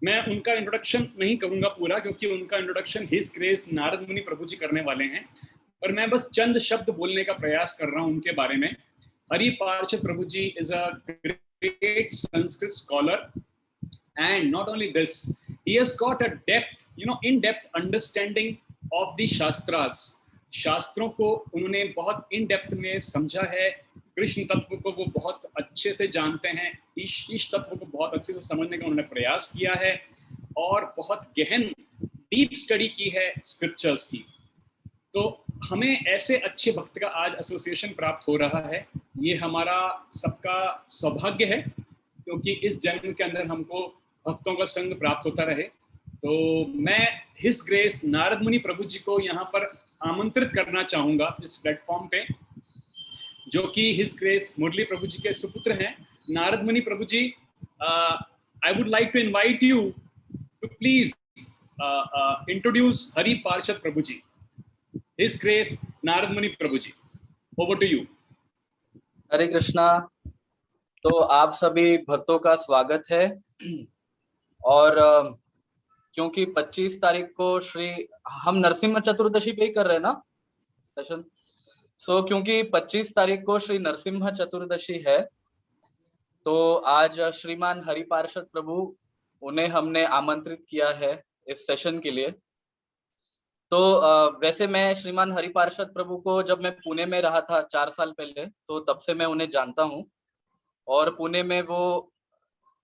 मैं उनका इंट्रोडक्शन नहीं करूंगा पूरा, क्योंकि उनका introduction his grace Narad Muni Prabhu जी करने वाले हैं, पर मैं बस चंद शब्द बोलने का प्रयास कर रहा हूं उनके बारे में। Hari Parshad Prabhu ji is a great Sanskrit scholar, and not only this, he has got a depth, in depth understanding of the shastras. शास्त्रों को उन्होंने बहुत इन डेप्थ में समझा है, कृष्ण तत्व को वो बहुत अच्छे से जानते हैं, ईश तत्व को बहुत अच्छे से समझने का उन्होंने प्रयास किया है, और बहुत गहन डीप स्टडी की है स्क्रिप्चर्स की। तो हमें ऐसे अच्छे भक्त का आज एसोसिएशन प्राप्त हो रहा है, ये हमारा सबका सौभाग्य है, क्योंकि इस जन्म के अंदर हमको भक्तों का संग प्राप्त होता रहे। तो मैं हिज ग्रेस नारद मुनि प्रभु जी को यहाँ पर आमंत्रित करना चाहूंगा इस प्लेटफॉर्म पे, जो कि हिज ग्रेस मुरली प्रभु जी के सुपुत्र हैं। Narad Muni Prabhu ji, I would like to invite you to please introduce Hari Parshad Prabhu ji, his grace Narad Muni Prabhu ji. Over to you. Hare Krishna. तो आप सभी भक्तों का स्वागत है। और क्योंकि 25 तारीख को हम नरसिम्हा चतुर्दशी पे ही कर रहे हैं ना सेशन, क्योंकि 25 तारीख को श्री नरसिम्हा चतुर्दशी है, तो आज श्रीमान हरि पार्षद प्रभु, उन्हें हमने आमंत्रित किया है इस सेशन के लिए। तो वैसे मैं श्रीमान हरि पार्षद प्रभु को जब मैं पुणे में रहा था 4 साल पहले, तो तब से मैं उन्हें जानता हूँ, और पुणे में वो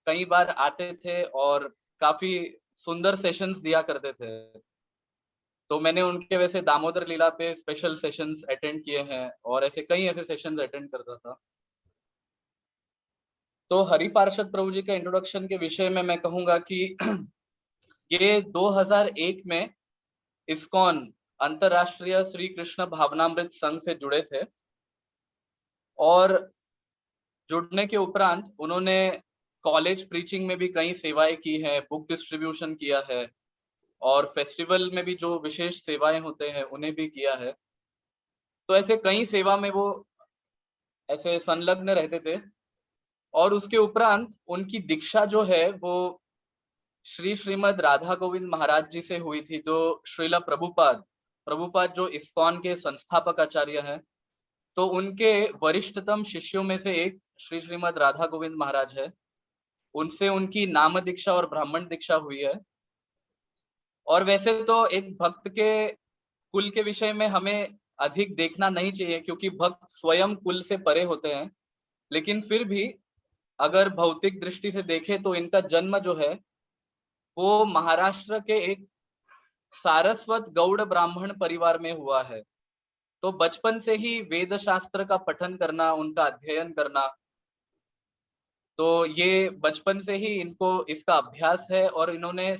कई बार आते थे और काफी सुंदर सेशंस दिया करते थे। तो मैंने उनके वैसे दामोदर लीला पे स्पेशल सेशंस अटेंड किए हैं, और ऐसे कई ऐसे सेशंस अटेंड करता था। तो हरि पार्षद प्रभु जी के इंट्रोडक्शन के विषय में मैं कहूंगा कि ये 2001 में इस्कॉन अंतरराष्ट्रीय श्री कृष्ण भावनामृत संघ से जुड़े थे, और जुड़ने के उपरांत उन्होंने कॉलेज प्रीचिंग में भी कई सेवाएं की हैं, बुक डिस्ट्रीब्यूशन किया है, और फेस्टिवल में भी जो विशेष सेवाएं होते हैं उन्हें भी किया है। तो ऐसे कई सेवा में वो ऐसे संलग्न रहते थे। और उसके उपरांत उनकी दीक्षा जो है वो श्रीमद राधा गोविंद महाराज जी से हुई थी, जो श्रीला प्रभुपाद जो इस्कॉन के संस्थापक आचार्य हैं, तो उनके वरिष्ठतम शिष्यों में से एक श्रीमद राधा गोविंद महाराज है। उनसे उनकी नाम दीक्षा और ब्राह्मण दीक्षा हुई है। और वैसे तो एक भक्त के कुल के विषय में हमें अधिक देखना नहीं चाहिए, क्योंकि भक्त स्वयं कुल से परे होते हैं, लेकिन फिर भी अगर भौतिक दृष्टि से देखें तो इनका जन्म जो है वो महाराष्ट्र के एक सारस्वत गौड़ ब्राह्मण परिवार में हुआ है। तो बचपन से ही वेद शास्त्र का पठन करना, उनका अध्ययन करना, तो ये बचपन से ही इनको इसका अभ्यास है, और इन्होंने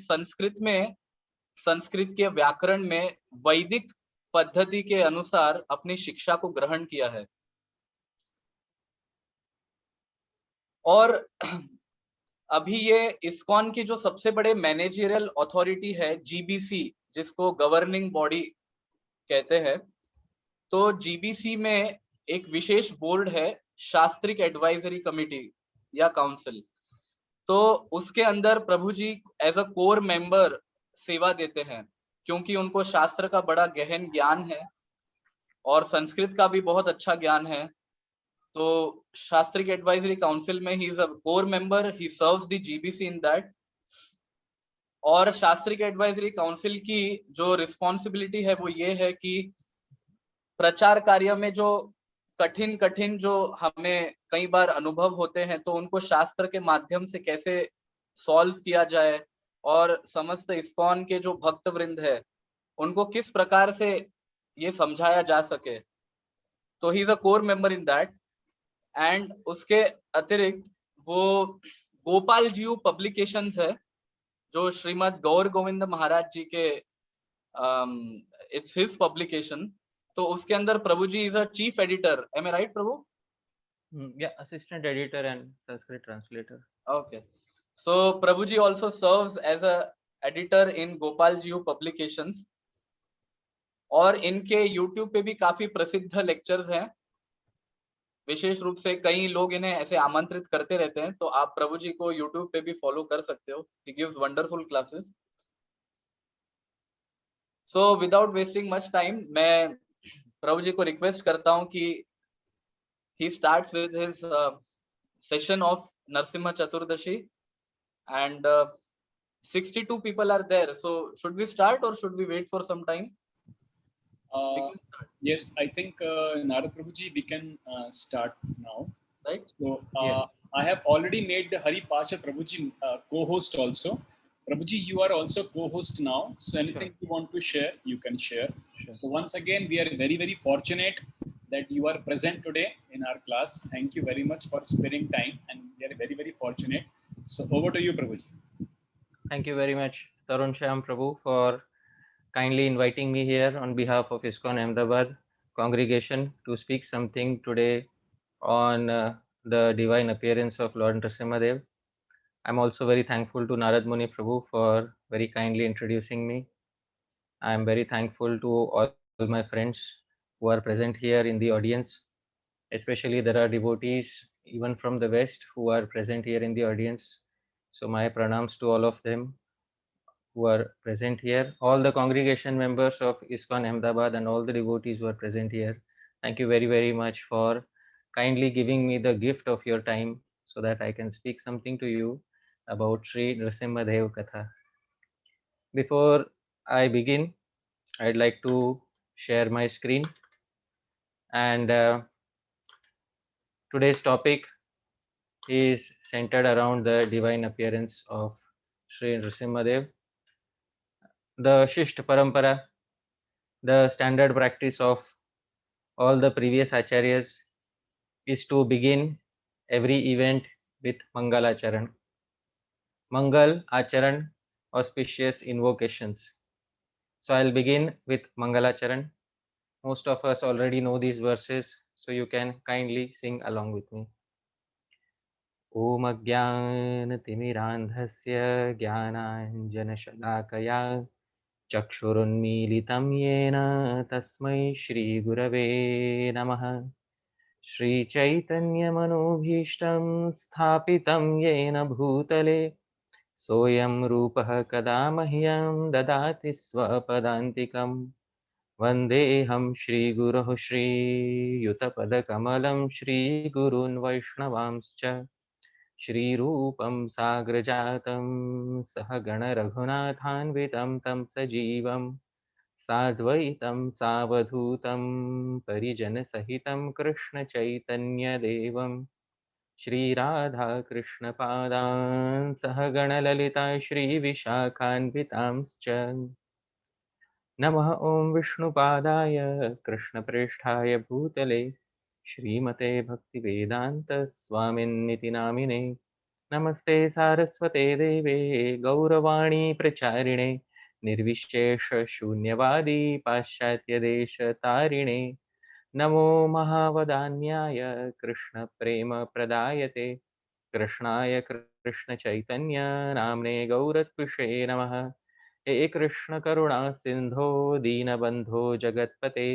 संस्कृत के व्याकरण में वैदिक पद्धति के अनुसार अपनी शिक्षा को ग्रहण किया है। और अभी ये इस्कॉन की जो सबसे बड़े मैनेजरियल अथॉरिटी है जीबीसी, जिसको गवर्निंग बॉडी कहते हैं, तो जीबीसी में एक विशेष बोर्ड है, शास्त्रिक एडवाइजरी कमिटी या काउंसिल। तो उसके अंदर प्रभु जी एज अ कोर मेंबर सेवा देते हैं, क्योंकि उनको शास्त्र का बड़ा गहन ज्ञान है और संस्कृत का भी बहुत अच्छा ज्ञान है। तो शास्त्रिक एडवाइजरी काउंसिल में he is a core member, he serves the GBC in that. और शास्त्रिक एडवाइजरी काउंसिल की जो रिस्पॉन्सिबिलिटी है वो ये है कि प्रचार कार्य में जो कठिन जो हमें कई बार अनुभव होते हैं, तो उनको शास्त्र के माध्यम से कैसे सॉल्व किया जाए, और समस्त इस्कॉन के जो भक्त वृंद है उनको किस प्रकार से ये समझाया जा सके। तो he is a core member in that. And उसके अतिरिक्त वो गोपाल जीव पब्लिकेशंस है, जो श्रीमद गौर गोविंद महाराज जी के इट्स हिज पब्लिकेशन। तो उसके अंदर Prabhu ji is a chief editor, am I right Prabhu? Yeah, assistant editor and Sanskrit translator. Okay, so Prabhu ji also serves as a editor in Gopal Ji Publications, और इनके YouTube पे भी काफी प्रसिद्ध लेक्चर्स हैं विशेष रूप से कई लोग इन्हें ऐसे आमंत्रित करते रहते हैं, तो आप प्रभु जी को YouTube पे भी फॉलो कर सकते हो. He gives wonderful classes. So without wasting much time, मैं प्रभु जी को रिक्वेस्ट करता हूँ कि he starts with his session of Narsimha Chaturdashi, and 62 people are there. So should we start or should we wait for some time? Yes, I think Narad Prabhuji, we can start now. Right? So Yeah. I have already made Hari Pasha Prabhuji co-host also. Prabhuji, you are also co-host now. So anything you want to share, you can share. Sure. So once again, we are very, very fortunate that you are present today in our class. Thank you very much for sparing time, and we are very, very fortunate. So over to you, Prabhuji. Thank you very much, Tarun Shyam Prabhu, for kindly inviting me here on behalf of ISKCON Ahmedabad congregation to speak something today on the divine appearance of Lord Nrsimhadev. I'm also very thankful to Narad Muni Prabhu for very kindly introducing me. I'm very thankful to all my friends who are present here in the audience. Especially there are devotees even from the West who are present here in the audience. So my pranams to all of them who are present here, all the congregation members of ISKCON Ahmedabad and all the devotees who are present here. Thank you very, very much for kindly giving me the gift of your time so that I can speak something to you about Sri Nrsimhadev Katha. Before I begin, I'd like to share my screen, and today's topic is centered around the divine appearance of Sri Nrsimhadev. The Shishta Parampara, the standard practice of all the previous acharyas, is to begin every event with Mangala Charan. Mangal Acharan, auspicious invocations. So I'll begin with Mangala Charan. Most of us already know these verses, so you can kindly sing along with me. Om Ajnanatimirandhasya Jnananjanashalakaya Chakshurunmilitam Yena Tasmai Shri Gurave Namaha. श्रीचैतन्यमनोभीष्टं स्थापितं येन भूतले सोऽयं रूपः कदा मह्यं ददाति स्वपदान्तिकं वन्देऽहं श्रीगुरोः श्रीयुतपदकमलं श्रीगुरून् वैष्णवांश्च श्रीरूपं साग्रजातं सहगणरघुनाथान्वितं तं सजीवं साद्वैतं सावधूतं परिजनसहितं कृष्णचैतन्यदेवं श्रीराधाकृष्णपादान् सहगणललिता श्रीविशाखान्वितांश्च नमः ॐ विष्णुपादाय कृष्णप्रेष्ठाय भूतले श्रीमते भक्तिवेदान्तस्वामिन्निति नामिने नमस्ते सारस्वते देवे गौरवाणी प्रचारिणे निर्विशेषशून्यवादी पाश्चात्यदेशतारिणे नमो महावदान्याय कृष्णप्रेमप्रदायते कृष्णाय कृष्णचैतन्य नाम्ने गौरत्विषे नमः हे कृष्णकरुणा सिन्धो दीनबन्धो जगत्पते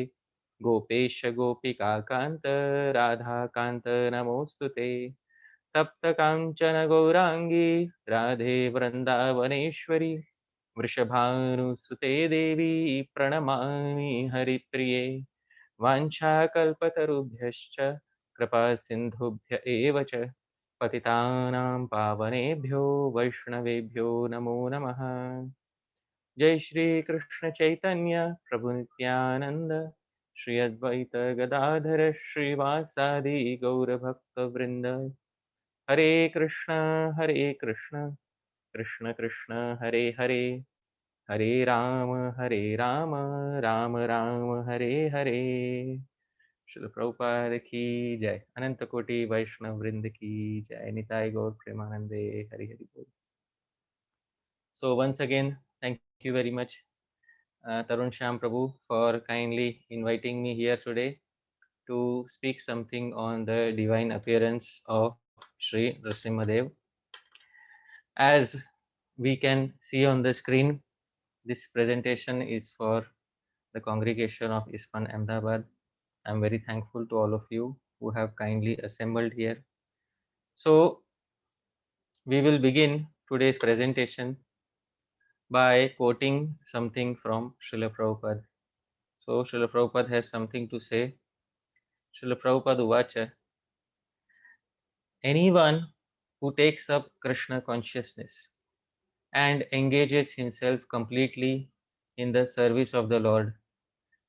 गोपेश गोपिकान्त राधाकान्त नमोऽस्तु ते तप्त कांचन गौरांगी राधे वृंदावनेश्वरी वृषभानुसुते देवी प्रणमामि हरिप्रिये वाञ्छाकल्पतरुभ्यश्च कृपा सिन्धुभ्य एव च पतितानां पावनेभ्यो वैष्णवेभ्यो नमो नमः। जय श्री कृष्ण चैतन्य प्रभु नित्यानंद श्री अद्वैत गदाधर श्रीवासादि गौरभक्तवृंद हरे कृष्ण कृष्ण कृष्ण हरे हरे हरे राम राम राम हरे हरे। श्रील प्रभुपाद की जय। अनंत कोटि वैष्णव वृंद की जय। निताय गौर प्रेमानंदे हरि हरि बोल। So once again, thank you very much, Tarun Shyam Prabhu, for kindly inviting me here today to speak something on the divine appearance of Sri Nrsimhadev. As we can see on the screen, this presentation is for the congregation of ISKCON Ahmedabad. I'm very thankful to all of you who have kindly assembled here. So we will begin today's presentation by quoting something from Srila Prabhupada. So Srila Prabhupada has something to say. Srila Prabhupada Uvacha, anyone who takes up Krishna consciousness and engages himself completely in the service of the Lord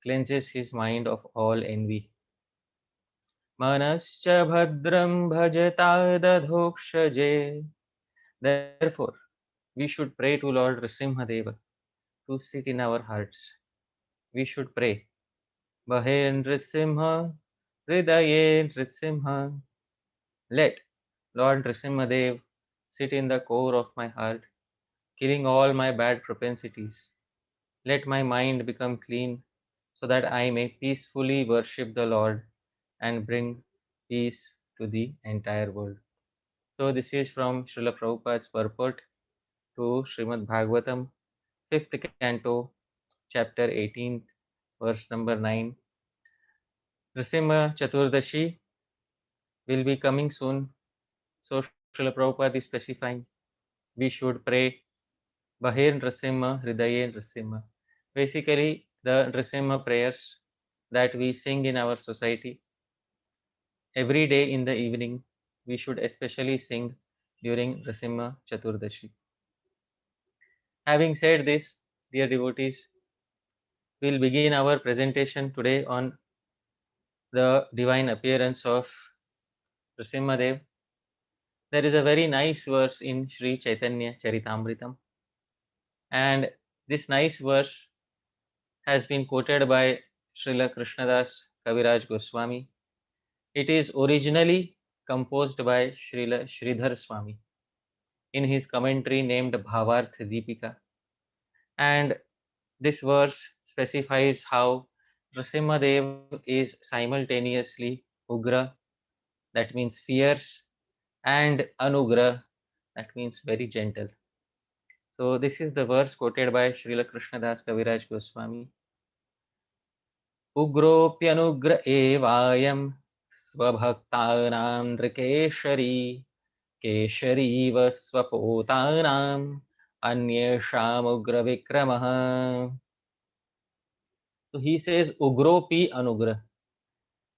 cleanses his mind of all envy. Manascha bhadram bhajata dadhokshaje. Therefore, we should pray to Lord Nrsimhadeva to sit in our hearts. We should pray, Bahe Nrisimha, Hridaye Nrisimha. Let Lord Nrsimhadev sit in the core of my heart, killing all my bad propensities. Let my mind become clean so that I may peacefully worship the Lord and bring peace to the entire world. So this is from Srila Prabhupada's purport to Srimad Bhagavatam, 5th canto, chapter 18, verse number 9. Nrisimha Chaturdashi will be coming soon. So Srila Prabhupada is specifying we should pray Bahir Nrisimha, Hridaye Nrisimha. Basically, the Nrisimha prayers that we sing in our society every day in the evening, we should especially sing during Nrisimha Chaturdashi. Having said this, dear devotees, we'll begin our presentation today on the divine appearance of Nrisimhadev. There is a very nice verse in Sri Chaitanya Charitamritam, and this nice verse has been quoted by Srila Krishnadas Kaviraj Goswami. It is originally composed by Srila Sridhar Swami in his commentary named Bhavarth Deepika. And this verse specifies how Nrsimhadev is simultaneously Ugra, that means fierce, and Anugra, that means very gentle. So this is the verse quoted by Srila Krishnadas Kaviraj Goswami. Ugropyanugra evayam svabhaktanam nrikeshari केशरीव स्वपोतानाम अन्येषाम उग्र विक्रमः. So he says Ugropi Anugra.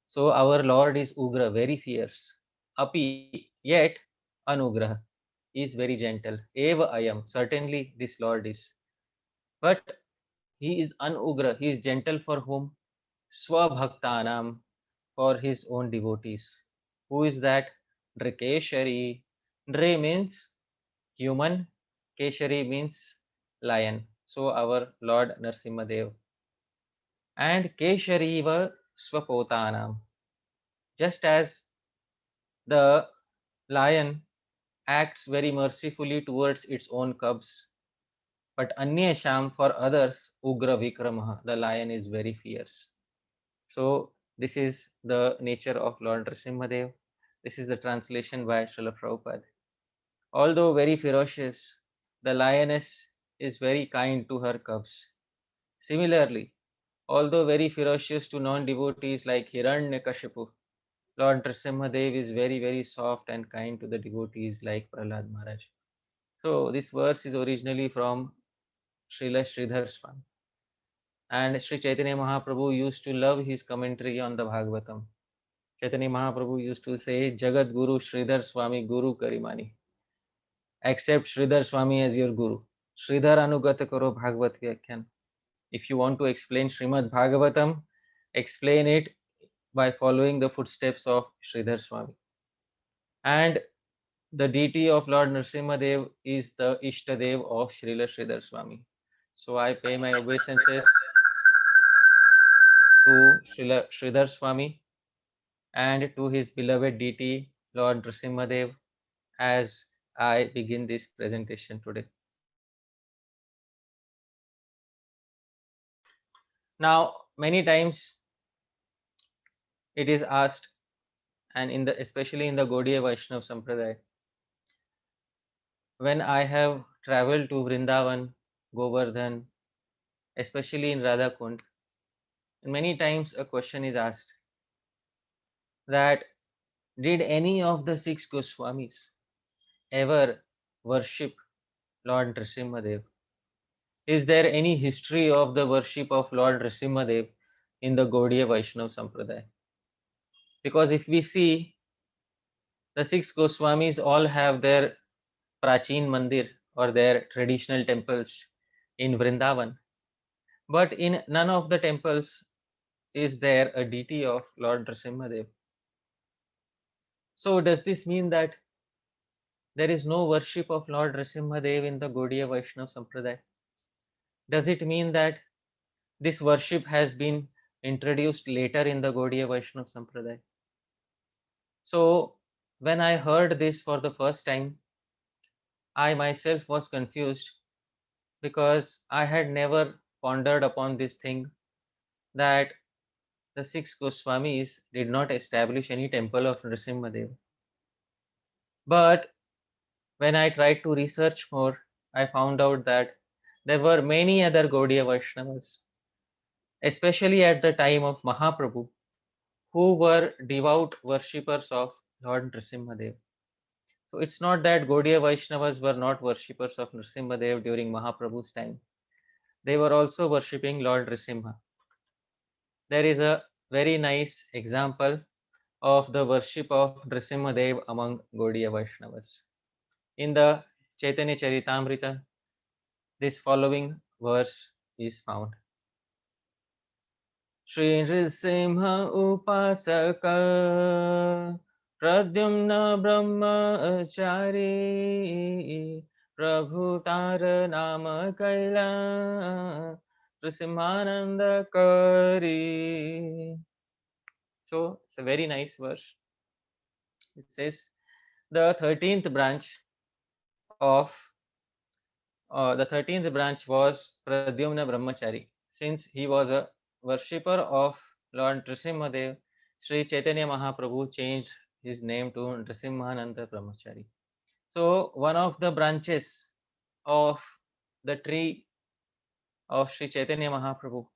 So our Lord is Ugra, very fierce. Api, yet Anugrah, is very gentle. Eva Ayam, certainly this Lord is. But he is Anugra, he is gentle for whom? Swabhaktanam, for his own devotees. Who is that? Nrikeshari. Nre means human, Keshari means lion. So our Lord Nrsimhadev. And Keshariva Swapotanam. Just as the lion acts very mercifully towards its own cubs, but Anyesham, for others, Ugra Vikramaha, the lion is very fierce. So this is the nature of Lord Nrsimhadev. This is the translation by Srila Prabhupada. Although very ferocious, the lioness is very kind to her cubs. Similarly, although very ferocious to non-devotees like Hiranyakashipu, Lord Nrsimhadev is very, very soft and kind to the devotees like Prahlad Maharaj. So this verse is originally from Srila Sridhar Swami. And Sri Chaitanya Mahaprabhu used to love his commentary on the Bhagavatam. Chaitanya Mahaprabhu used to say, Jagat Guru Sridhar Swami Guru Karimani. Accept Sridhar Swami as your Guru. Sridhar Anugata Karo Bhagavat Vyakhyan. If you want to explain Srimad Bhagavatam, explain it by following the footsteps of Sridhar Swami. And the deity of Lord Nrsimhadev is the Ishtadev of Srila Sridhar Swami. So I pay my obeisances to Srila Sridhar Swami and to his beloved deity Lord Nrsimhadev as I begin this presentation today. Now, many times it is asked, and especially in the Gaudiya Vaishnava Sampradaya, when I have traveled to Vrindavan, Govardhan, especially in Radha Kund, many times a question is asked, that did any of the 6 Goswamis ever worship Lord Nrsimhadev? Is there any history of the worship of Lord Nrsimhadev in the Gaudiya Vaishnava Sampradaya? Because if we see, the 6 Goswamis all have their Prachin Mandir or their traditional temples in Vrindavan. But in none of the temples is there a deity of Lord Nrsimhadev. So does this mean that there is no worship of Lord Nrsimhadev in the Gaudiya Vaishnava Sampradaya? Does it mean that this worship has been introduced later in the Gaudiya Vaishnava Sampradaya? So when I heard this for the first time, I myself was confused because I had never pondered upon this thing that the 6 Goswamis did not establish any temple of Nrsimhadev. But when I tried to research more, I found out that there were many other Gaudiya Vaishnavas, especially at the time of Mahaprabhu, who were devout worshippers of Lord Nrsimhadev. So it's not that Gaudiya Vaishnavas were not worshippers of Nrsimhadev during Mahaprabhu's time. They were also worshipping Lord Nrsimha. There is a very nice example of the worship of Nrsimhadev among Gaudiya Vaishnavas. In the Chaitanya Charitamrita, this following verse is found. Shri Nrsimha Upasaka Pradyumna Brahmachari Prabhu Tara Nama Kaila Nrsimhananda Kari. So it's a very nice verse. It says the 13th branch was Pradyumna Brahmachari. Since he was a worshipper of Lord Nrsimhadev, Sri Chaitanya Mahaprabhu changed his name to Nrsimhananda Brahmachari. So one of the branches of the tree of Sri Chaitanya Mahaprabhu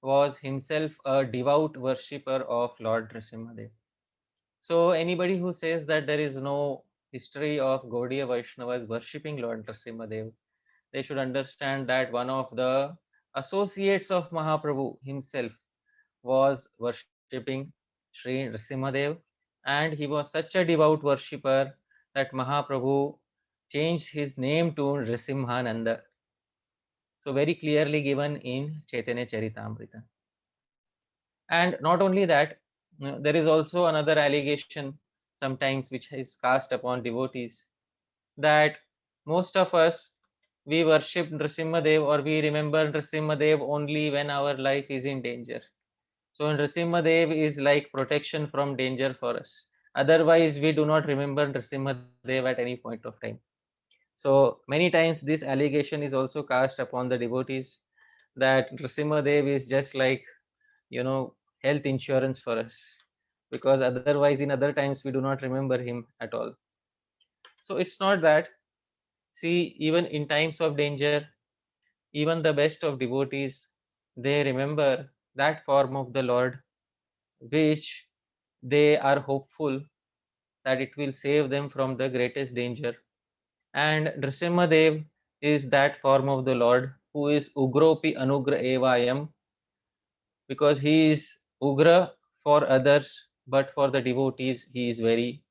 was himself a devout worshipper of Lord Nrsimhadev. So anybody who says that there is no history of Gaudiya Vaishnavas worshipping Lord Nrsimhadev, they should understand that one of the associates of Mahaprabhu himself was worshipping Sri Nrsimhadev, and he was such a devout worshipper that Mahaprabhu changed his name to Nrsimhananda. So very clearly given in Chaitanya Charitamrita. And not only that, there is also another allegation sometimes which is cast upon devotees, that most of us, we worship Nrsimhadev or we remember Nrsimhadev only when our life is in danger. So Nrsimhadev is like protection from danger for us. Otherwise, we do not remember Nrsimhadev at any point of time. So many times this allegation is also cast upon the devotees that Nrsimhadev is just like, health insurance for us, because otherwise in other times we do not remember him at all. So it's not that. See, even in times of danger, even the best of devotees, they remember that form of the Lord which they are hopeful that it will save them from the greatest danger. And Nrsimhadev is that form of the Lord who is Ugropi Anugra Evayam, because he is Ugra for others, but for the devotees he is very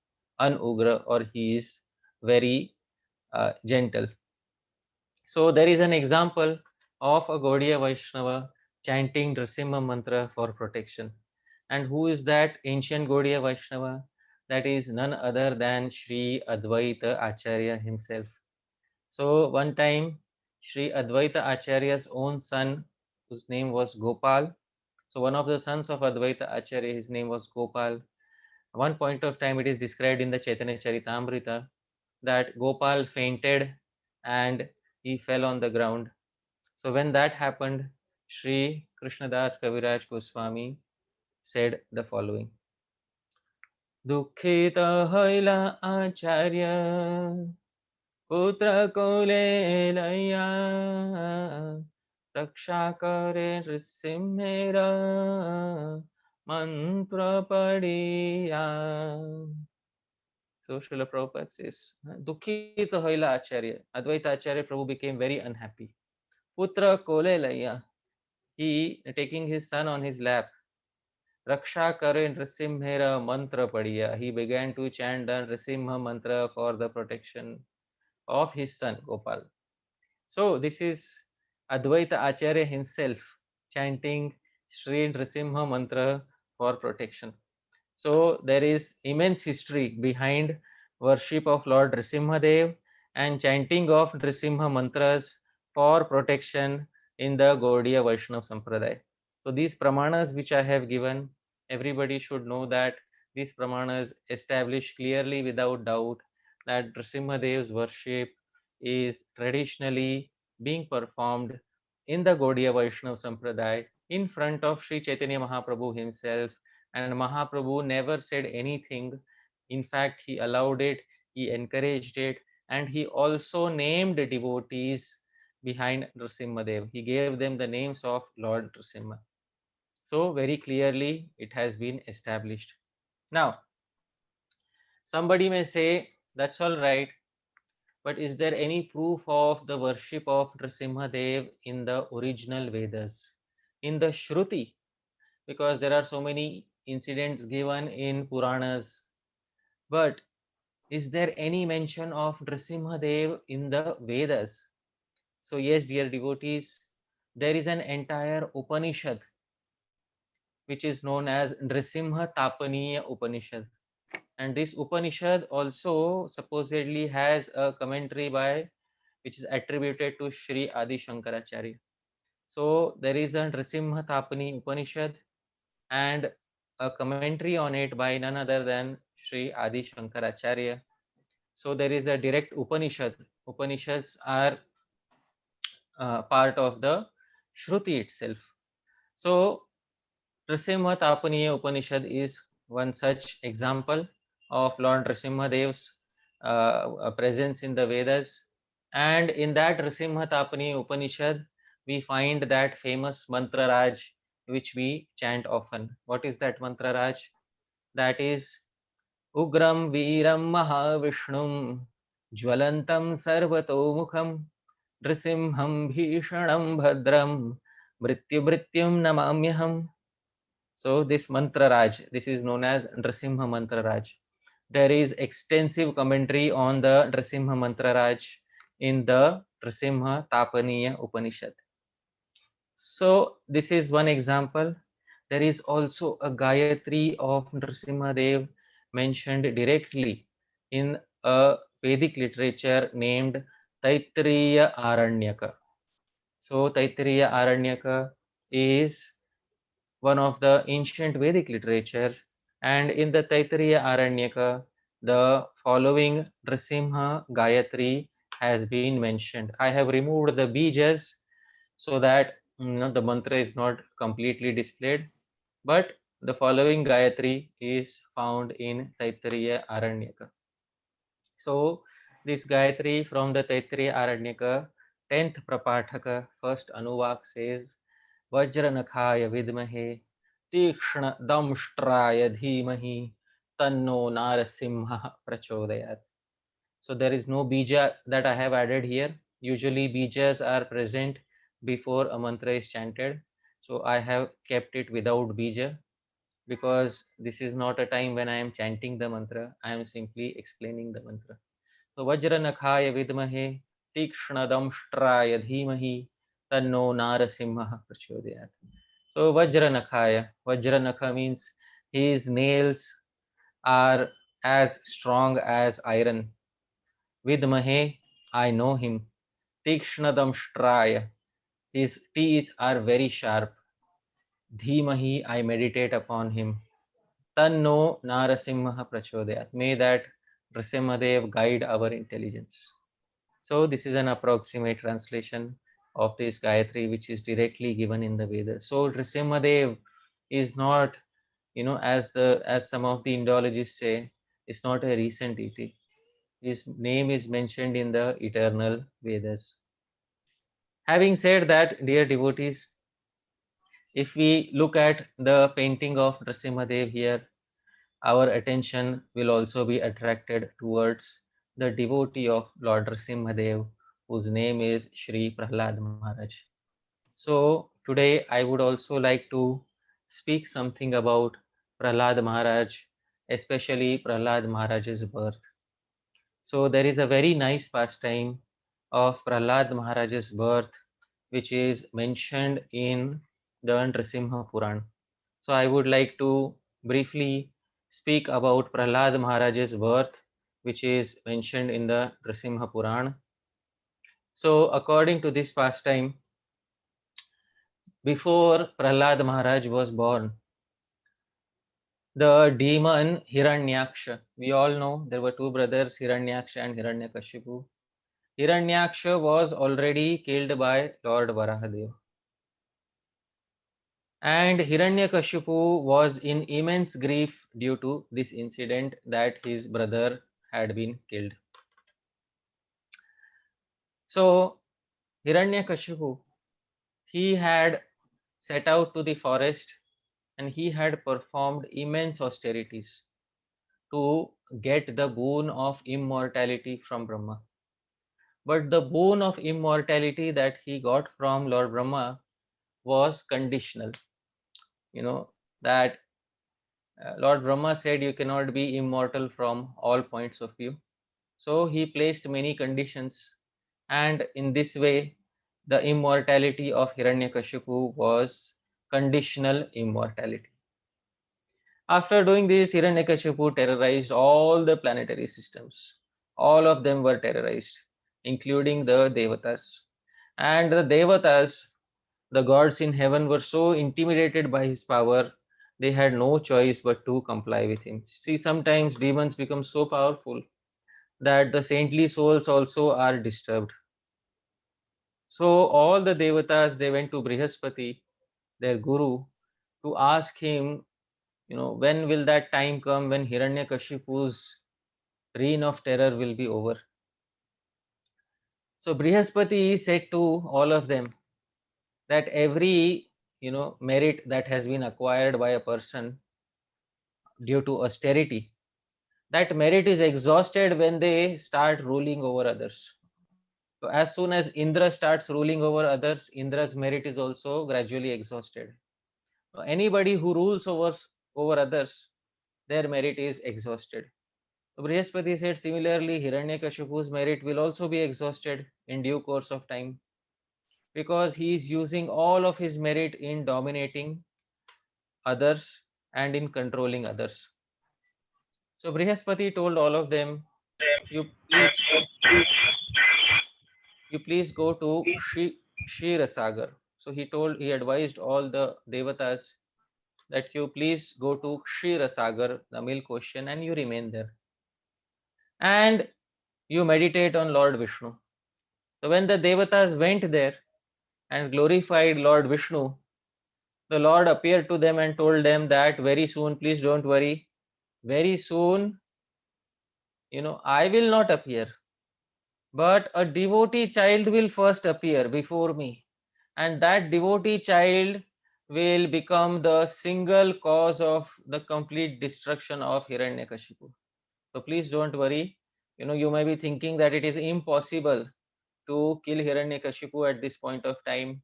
unugra, or he is very gentle. So there is an example of a Gaudiya Vaishnava chanting Nrsimha mantra for protection. And who is that ancient Gaudiya Vaishnava? That is none other than Sri Advaita Acharya himself. So one time, Sri Advaita Acharya's own son, whose name was Gopal. So one of the sons of Advaita Acharya, his name was Gopal. One point of time, it is described in the Chaitanya Charitamrita that Gopal fainted and he fell on the ground. So when that happened, Sri Krishnadas Kaviraj Goswami said the following: Dukhita hoila acharya putra kole laya raksha kare nrisimhera mantra padiya. So Srila Prabhupada says, Dukhita hoila Acharya. Advaita Acharya Prabhu became very unhappy. Putra kole laya. He, taking his son on his lap, Raksha kare Nrisimhera mantra padiya. He began to chant the Nrisimha mantra for the protection of his son Gopal. So this is Advaita Acharya himself chanting Sri Nrisimha mantra for protection. So there is immense history behind worship of Lord Nrisimhadev and chanting of Nrisimha mantras for protection in the Gaudiya Vaishnava Sampradaya. So these pramanas which I have given, everybody should know that these pramanas establish clearly without doubt that Nrisimhadev's worship is traditionally being performed in the Gaudiya Vaishnava Sampradaya in front of Sri Chaitanya Mahaprabhu himself, and Mahaprabhu never said anything. In fact, he allowed it, he encouraged it, and he also named devotees behind Nrsimhadev. He gave them the names of Lord Nrsimha. So very clearly it has been established. Now, somebody may say, that's all right, but is there any proof of the worship of Nrsimhadev in the original Vedas, in the Shruti? Because there are so many incidents given in Puranas, but is there any mention of Nrsimhadev in the Vedas? So yes, dear devotees, there is an entire Upanishad which is known as Nrisimha Tapaniya Upanishad, and this Upanishad also supposedly has a commentary by which is attributed to Sri Adi Shankaracharya. So there is a Nrisimha Tapani Upanishad and a commentary on it by none other than Sri Adi Shankaracharya. So there is a direct Upanishad. Upanishads are part of the Shruti itself. So Nrisimha Tapaniya Upanishad is one such example of Lord Nrisimhadev's presence in the Vedas. And in that Nrisimha Tapaniya Upanishad, we find that famous mantra Raj which we chant often. What is that mantra Raj? That is Ugram Veeram Mahavishnum Jwalantam Sarvatomukham Nrisimham Bhishanam Bhadram Mrityum Namamyaham. So this mantra Raj, this is known as Nrisimha mantra Raj. There is extensive commentary on the Nrisimha mantra Raj in the Nrisimha Tapaniya Upanishad. So this is one example. There is also a Gayatri of Nrsimhadev mentioned directly in a Vedic literature named Taittiriya Aranyaka. So Taittiriya Aranyaka is one of the ancient Vedic literature, and in the Taittiriya Aranyaka, the following Nrisimha Gayatri has been mentioned. I have removed the bijas so that the mantra is not completely displayed, but the following Gayatri is found in Taittiriya Aranyaka. So this Gayatri from the Taittiriya Aranyaka, 10th Prapathaka, first Anuvak says, Vajranakhaya vidmahe Tikshna damshtraya dhimahi Tanno Narasimha prachodayat. So there is no bija that I have added here. Usually bijas are present before a mantra is chanted. So I have kept it without bija because this is not a time when I am chanting the mantra. I am simply explaining the mantra. So Vajranakhaya vidmahe Tikshnadamshtraya dhimahi Tanno Narasimha prachodayat. So Vajranakhaya. Vajranakha means his nails are as strong as iron. Vidmahe, I know him. Tikshnadamshtraya. His teeth are very sharp. Dhimahi, I meditate upon him. Tanno Narasimha prachodayat. May that Nrsimhadev guide our intelligence. So this is an approximate translation of this Gayatri which is directly given in the Vedas. So Nrsimhadev is not, as some of the Indologists say, it's not a recent deity. His name is mentioned in the eternal Vedas. Having said that, dear devotees, If we look at the painting of Nrsimhadev here, our attention will also be attracted towards the devotee of Lord Nrsimhadev, whose name is Shri Prahlad Maharaj. So today I would also like to speak something about Prahlad Maharaj, especially Prahlad Maharaj's birth. So there is a very nice pastime of Prahlad Maharaj's birth, which is mentioned in the Nrsimha Puran. So I would like to briefly speak about Prahlad Maharaj's birth, which is mentioned in the Nrsimha Puran. So according to this pastime, before Prahlad Maharaj was born, the demon Hiranyaksha, we all know there were two brothers, Hiranyaksha and Hiranyakashipu. Hiranyaksha was already killed by Lord Varahadeva. And Hiranyakashipu was in immense grief due to this incident that his brother had been killed. So Hiranyakashipu, he had set out to the forest and he had performed immense austerities to get the boon of immortality from Brahma. But the boon of immortality that he got from Lord Brahma was conditional. You know, that Lord Brahma said you cannot be immortal from all points of view. So he placed many conditions, and in this way, the immortality of Hiranyakashipu was conditional immortality. After doing this, Hiranyakashipu terrorized all the planetary systems. All of them were terrorized, including the Devatas. And the Devatas, the gods in heaven, were so intimidated by his power, they had no choice but to comply with him. See, sometimes demons become so powerful that the saintly souls also are disturbed. So all the Devatas, they went to Brihaspati, their guru, to ask him, when will that time come when Hiranyakashipu's reign of terror will be over? So Brihaspati said to all of them that every merit that has been acquired by a person due to austerity, that merit is exhausted when they start ruling over others. So as soon as Indra starts ruling over others, Indra's merit is also gradually exhausted. So anybody who rules over others, their merit is exhausted. So Brihaspati said similarly, Hiranyakashipu's merit will also be exhausted in due course of time, because he is using all of his merit in dominating others and in controlling others. So Brihaspati told all of them, you please go to Shirasagar. So he advised all the Devatas that you please go to Shirasagar, the milk ocean, and you remain there. And you meditate on Lord Vishnu. So when the Devatas went there and glorified Lord Vishnu, the Lord appeared to them and told them that very soon, please don't worry, very soon, I will not appear, but a devotee child will first appear before me, and that devotee child will become the single cause of the complete destruction of Hiranyakashipu. So please don't worry. You may be thinking that it is impossible to kill Hiranyakashipu at this point of time,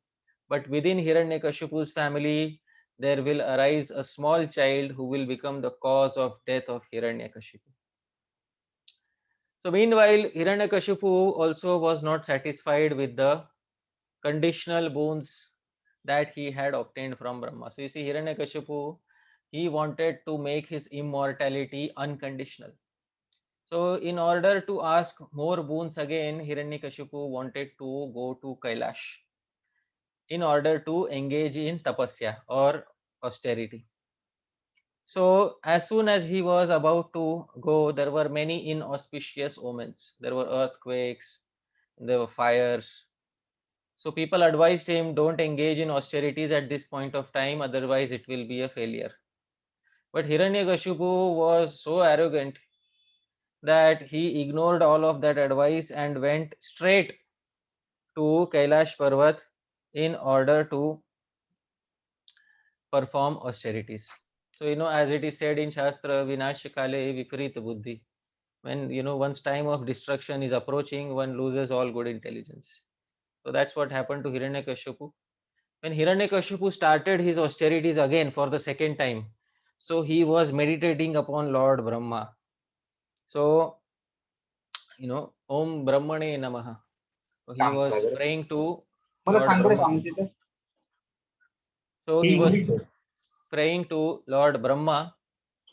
but within Hiranyakashipu's family, there will arise a small child who will become the cause of death of Hiranyakashipu. So meanwhile, Hiranyakashipu also was not satisfied with the conditional boons that he had obtained from Brahma. So you see, Hiranyakashipu, he wanted to make his immortality unconditional. So in order to ask more boons again, Hiranyakashipu wanted to go to Kailash in order to engage in tapasya or austerity. So as soon as he was about to go, there were many inauspicious omens. There were earthquakes, there were fires. So people advised him, don't engage in austerities at this point of time, otherwise it will be a failure. But Hiranyakashipu was so arrogant that he ignored all of that advice and went straight to Kailash Parvat in order to perform austerities. So, as it is said in Shastra, Vinashakale Viparita Buddhi. When, one's time of destruction is approaching, one loses all good intelligence. So that's what happened to Hiranyakashipu. When Hiranyakashipu started his austerities again for the second time, so he was meditating upon Lord Brahma. So, Om Brahmane Namaha. So he was praying to Lord Brahma. So he was praying to Lord Brahma,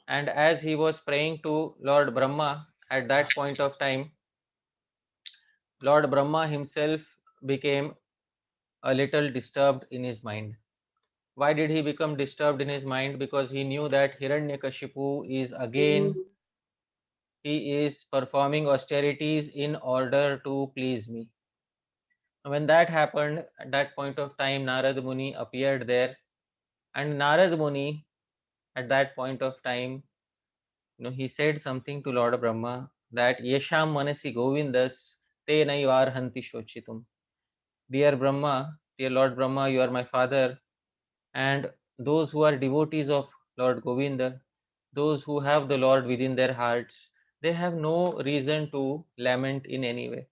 and as he was praying to Lord Brahma at that point of time, Lord Brahma himself became a little disturbed in his mind. Why did he become disturbed in his mind? Because he knew that Hiranyakashipu is again, he is performing austerities in order to please me. When that happened, at that point of time, Narad Muni appeared there, and Narad Muni at that point of time, he said something to Lord Brahma that Yesham Manasi Govindas Te Naivarhanti Shochitum. Dear Brahma, dear Lord Brahma, you are my father, and those who are devotees of Lord Govinda, those who have the Lord within their hearts, they have no reason to lament in any way.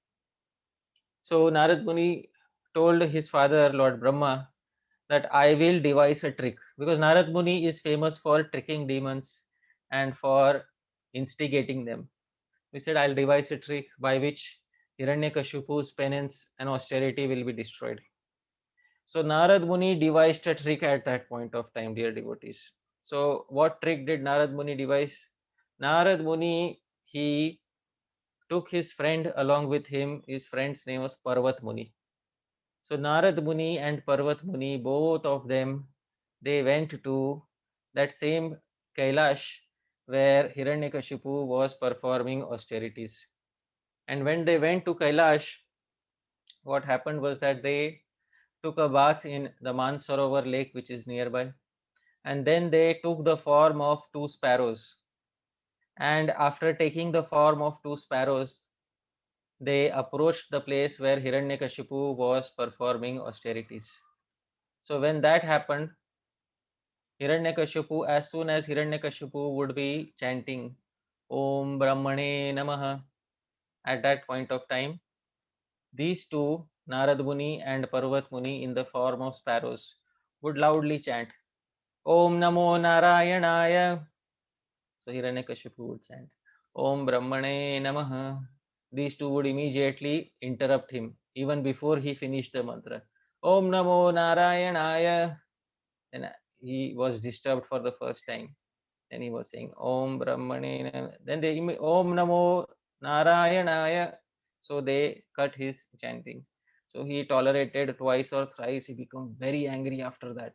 So Narad Muni told his father, Lord Brahma, that I will devise a trick, because Narad Muni is famous for tricking demons and for instigating them. He said, I'll devise a trick by which Hiranyakashipu's penance and austerity will be destroyed. So Narad Muni devised a trick at that point of time, dear devotees. So what trick did Narad Muni devise? Narad Muni, he took his friend along with him. His friend's name was Parvat Muni. So Narad Muni and Parvat Muni, both of them, they went to that same Kailash where Hiranyakashipu was performing austerities. And when they went to Kailash, what happened was that they took a bath in the Mansarovar lake, which is nearby, and then they took the form of two sparrows. And after taking the form of two sparrows, they approached the place where Hiranyakashipu was performing austerities. So when that happened, Hiranyakashipu, as soon as Hiranyakashipu would be chanting Om Brahmane Namaha, at that point of time, these two, Narad Muni and Parvat Muni, in the form of sparrows, would loudly chant Om Namo Narayanaya. So Hiranyakashipu would chant Om Brahmane Namaha. These two would immediately interrupt him even before he finished the mantra. Om Namo Narayanaya. And he was disturbed for the first time. Then he was saying Om Brahmane Namaha. Then they Om Namo Narayanaya. So they cut his chanting. So he tolerated twice or thrice. He became very angry after that.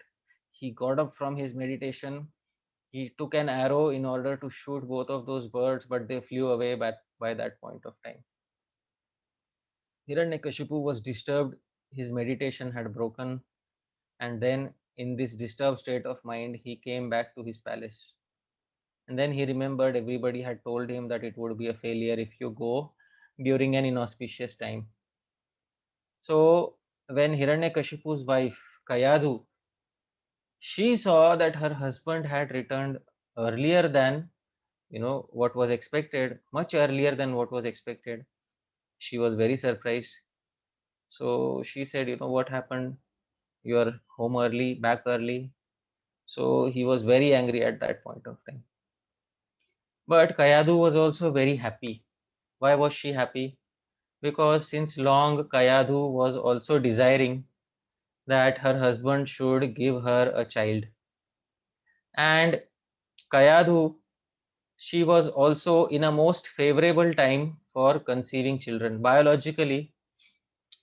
He got up from his meditation. He took an arrow in order to shoot both of those birds, but they flew away by that point of time. Hiranyakashipu was disturbed. His meditation had broken. And then in this disturbed state of mind, he came back to his palace. And then he remembered everybody had told him that it would be a failure if you go during an inauspicious time. So when Hiranyakashipu's wife, Kayadhu, she saw that her husband had returned earlier than what was expected, much earlier than what was expected, she was very surprised. So she said, what happened? You are home early, back early. So he was very angry at that point of time. But Kayadhu was also very happy. Why was she happy? Because since long Kayadhu was also desiring that her husband should give her a child. And Kayadhu, she was also in a most favorable time for conceiving children. Biologically,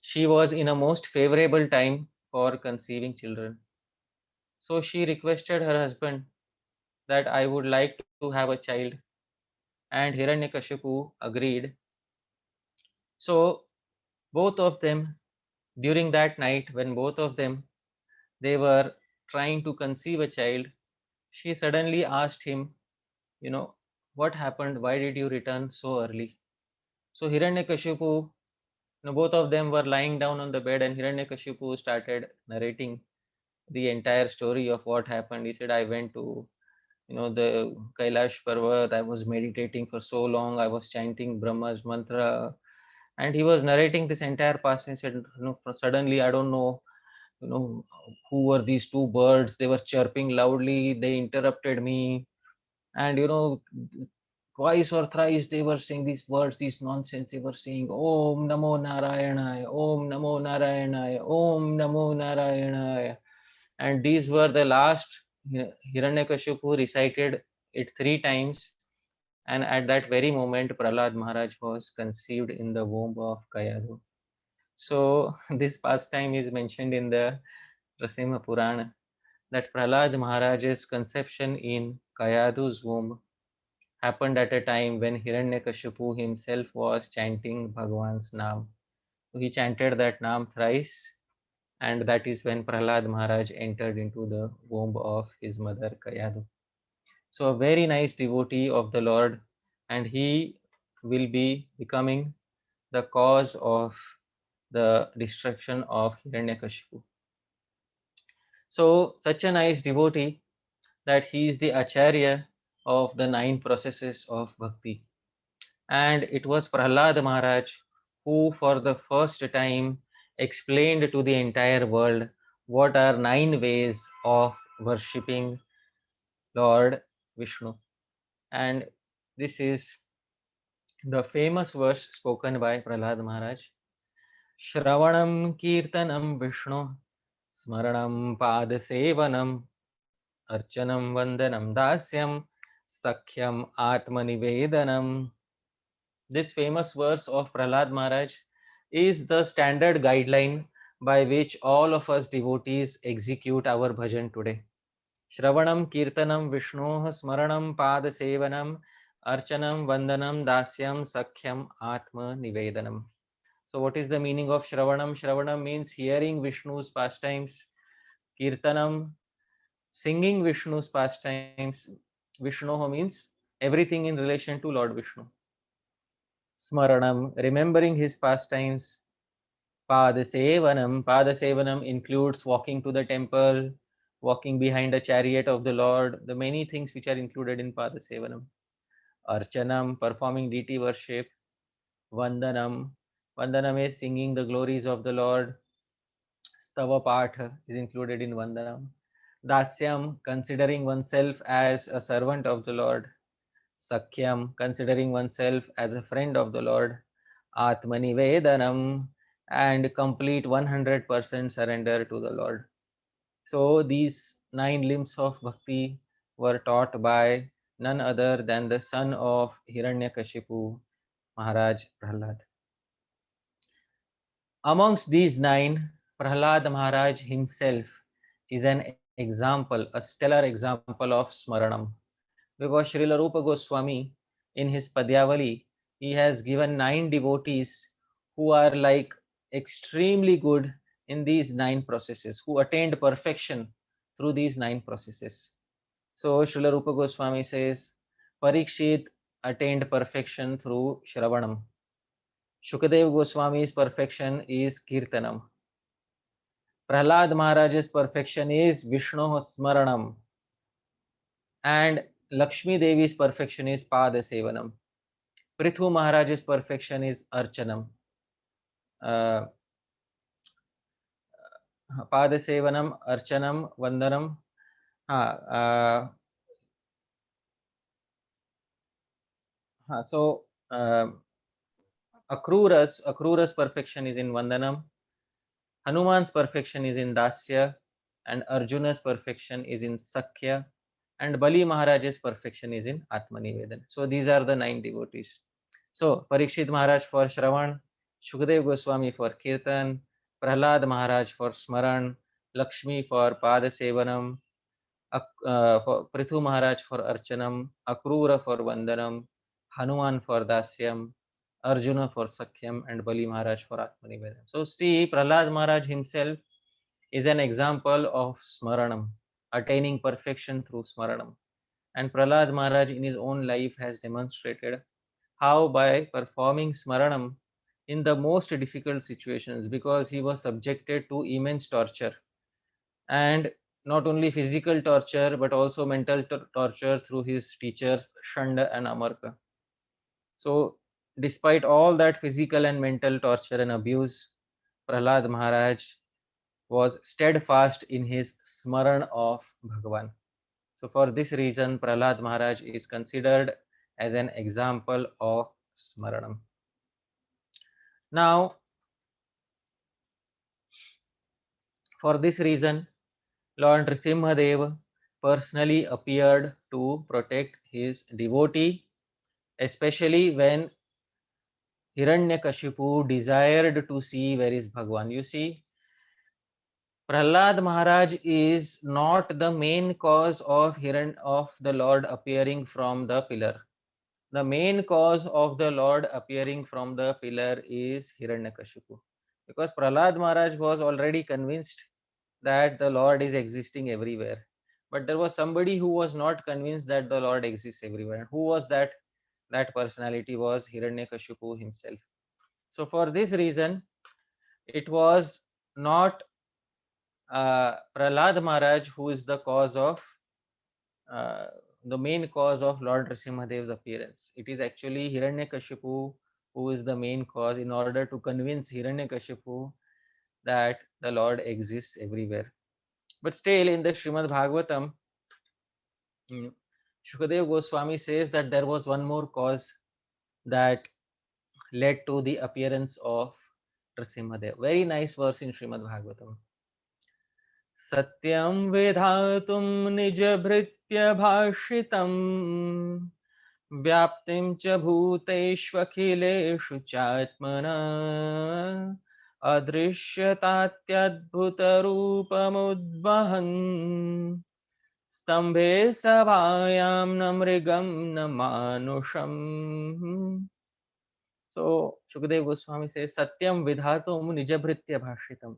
she was in a most favorable time for conceiving children. So she requested her husband that I would like to have a child, and Hiranyakashipu agreed. So both of them, during that night when both of them, they were trying to conceive a child, she suddenly asked him, what happened? Why did you return so early? So Hiranyakashipu, both of them were lying down on the bed, and Hiranyakashipu started narrating the entire story of what happened. He said, I went to, the Kailash Parvat. I was meditating for so long. I was chanting Brahma's mantra. And he was narrating this entire past. And he said, suddenly, I don't know, who were these two birds. They were chirping loudly. They interrupted me. And, twice or thrice they were saying, these words, these nonsense. They were saying, Om Namo Narayanaya, Om Namo Narayanaya, Om Namo Narayanaya. And these were the last. Hiranyakashipu recited it 3 times. And at that very moment, Prahlad Maharaj was conceived in the womb of Kayadu. So this pastime is mentioned in the Narasimha Purana, that Prahlad Maharaj's conception in Kayadu's womb happened at a time when Hiranyakashipu himself was chanting Bhagwan's Naam. So he chanted that Naam thrice, and that is when Prahlad Maharaj entered into the womb of his mother Kayadu. So a very nice devotee of the Lord, and he will be becoming the cause of the destruction of Hiranyakashipu. So such a nice devotee that he is the Acharya of the 9 processes of bhakti. And it was Prahlad Maharaj who for the first time explained to the entire world what are 9 ways of worshipping Lord Vishnu. And this is the famous verse spoken by Prahlad Maharaj. Shravanam Kirtanam Vishnu Smaranam Padasevanam Archanam Vandanam Dasyam Sakhyam Atmanivedanam. This famous verse of Prahlad Maharaj is the standard guideline by which all of us devotees execute our bhajan today. Shravanam Kirtanam Vishnu Smaranam Padasevanam Archanam Vandanam Dasyam Sakhyam Atma Nivedanam. So what is the meaning of Shravanam? Shravanam means hearing Vishnu's pastimes. Kirtanam, singing Vishnu's pastimes. Vishnu means everything in relation to Lord Vishnu. Smaranam, remembering his pastimes. Padasevanam, Padasevanam includes walking to the temple, walking behind a chariot of the Lord, the many things which are included in Padasevanam. Archanam, performing deity worship. Vandanam, Vandanam is singing the glories of the Lord. Stava Patha is included in Vandanam. Dasyam, considering oneself as a servant of the Lord. Sakhyam, considering oneself as a friend of the Lord. Atmanivedanam, and complete 100% surrender to the Lord. So these 9 limbs of bhakti were taught by none other than the son of Hiranyakashipu, Maharaj Prahlad. Amongst these 9, Prahlad Maharaj himself is an example, a stellar example of Smaranam. Because Srila Rupa Goswami, in his Padyavali, he has given 9 devotees who are like extremely good in these 9 processes, who attained perfection through these 9 processes. So Srila Rupa Goswami says, Parikshit attained perfection through Shravanam. Shukadev Goswami's perfection is Kirtanam. Prahlad Maharaj's perfection is Vishnu Smaranam. And Lakshmi Devi's perfection is Pada Sevanam. Prithu Maharaj's perfection is Archanam. Pada Sevanam, Archanam, Vandanam. So Akrura's perfection is in Vandanam. Hanuman's perfection is in Dasya. And Arjuna's perfection is in Sakhya. And Bali Maharaj's perfection is in Atmanivedan. So these are the 9 devotees. So Parikshit Maharaj for Shravan, Shukadev Goswami for Kirtan, Prahlad Maharaj for Smaran, Lakshmi for Padasevanam, Prithu Maharaj for Archanam, Akrura for Vandanam, Hanuman for Dasyam, Arjuna for Sakhyam, and Bali Maharaj for Atmanivedan. So see, Prahlad Maharaj himself is an example of Smaranam, attaining perfection through Smaranam. And Prahlad Maharaj in his own life has demonstrated how by performing Smaranam in the most difficult situations, because he was subjected to immense torture, and not only physical torture but also mental torture through his teachers Shanda and Amarka. So despite all that physical and mental torture and abuse, Prahlad Maharaj was steadfast in his smaran of Bhagavan. So for this reason, Prahlad Maharaj is considered as an example of smaranam. Now, for this reason, Lord Nrsimhadev personally appeared to protect his devotee, especially when Hiranyakashipu desired to see where is Bhagwan. You see, Prahlad Maharaj is not the main cause of the Lord appearing from the pillar. The main cause of the Lord appearing from the pillar is Hiranyakashipu, because Prahlad Maharaj was already convinced that the Lord is existing everywhere. But there was somebody who was not convinced that the Lord exists everywhere. Who was that? That personality was Hiranyakashipu himself. So for this reason, it was not Prahlad Maharaj who is the cause of uh, the main cause of Lord Nrsimhadev's appearance. It is actually Hiranyakashipu who is the main cause, in order to convince Hiranyakashipu that the Lord exists everywhere. But still, in the Srimad Bhagavatam, Shukadev Goswami says that there was one more cause that led to the appearance of Nrsimhadev. Very nice verse in Srimad Bhagavatam. Satyam vedhatum nijabhritya bhashitam व्याप्तिं च भूतेष्वखिलेषु चात्मना अदृश्यतात्यद्भुतरूपमुद्वहन् स्तम्भे सभायां न मृगं न मानुषम्. So Shukdev Goswami says, Satyam vidhatum nijabhritya bhashitam.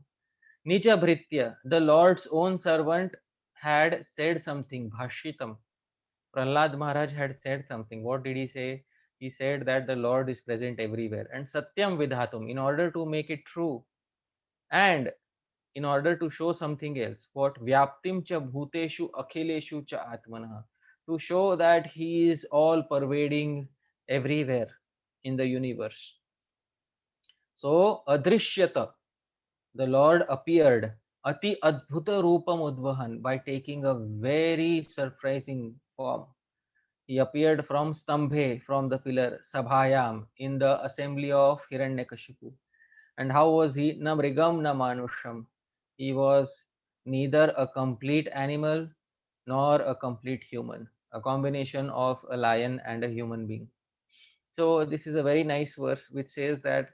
Nijabhritya, the Lord's own servant, had said something, bhashitam. Prahlad Maharaj had said something. What did he say? He said that the Lord is present everywhere. And Satyam Vidhatum, in order to make it true and in order to show something else, what? Vyaptim cha bhuteshu akhileshu cha atmana, to show that he is all pervading everywhere in the universe. So Adrishyata, the Lord appeared Ati Adbhuta Rupam Udvahan, by taking a very surprising form. He appeared from Stambhe, from the pillar, Sabhayam, in the assembly of Hiranyakashipu. And how was he? Na mrigam na manusham. He was neither a complete animal nor a complete human, a combination of a lion and a human being. So this is a very nice verse which says that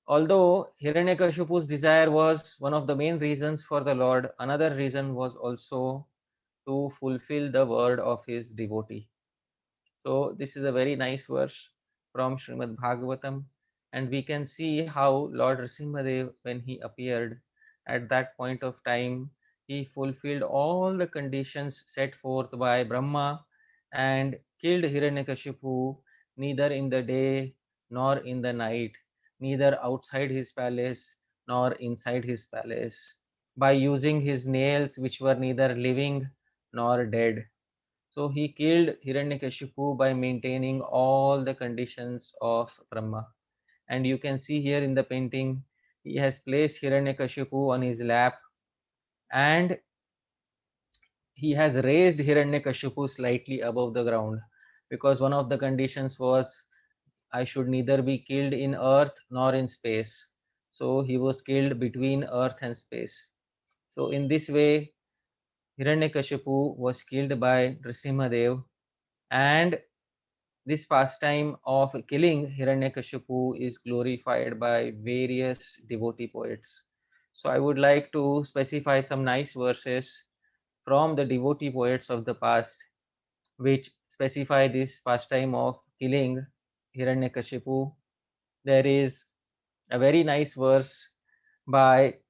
although Hiranyakashipu's desire was one of the main reasons for the Lord, another reason was also to fulfill the word of his devotee. So this is a very nice verse from Srimad Bhagavatam, and we can see how Lord Nrsimhadev, when he appeared at that point of time, he fulfilled all the conditions set forth by Brahma and killed Hiranyakashipu neither in the day nor in the night, neither outside his palace nor inside his palace, by using his nails which were neither living nor dead. So he killed Hiranyakashipu by maintaining all the conditions of Brahma. And you can see here in the painting, he has placed Hiranyakashipu on his lap, and he has raised Hiranyakashipu slightly above the ground, because one of the conditions was, I should neither be killed in earth nor in space. So he was killed between earth and space. So in this way, Hiranyakashipu was killed by Nrsimhadev, and this pastime of killing Hiranyakashipu is glorified by various devotee poets. So I would like to specify some nice verses from the devotee poets of the past which specify this pastime of killing Hiranyakashipu. There is a very nice verse by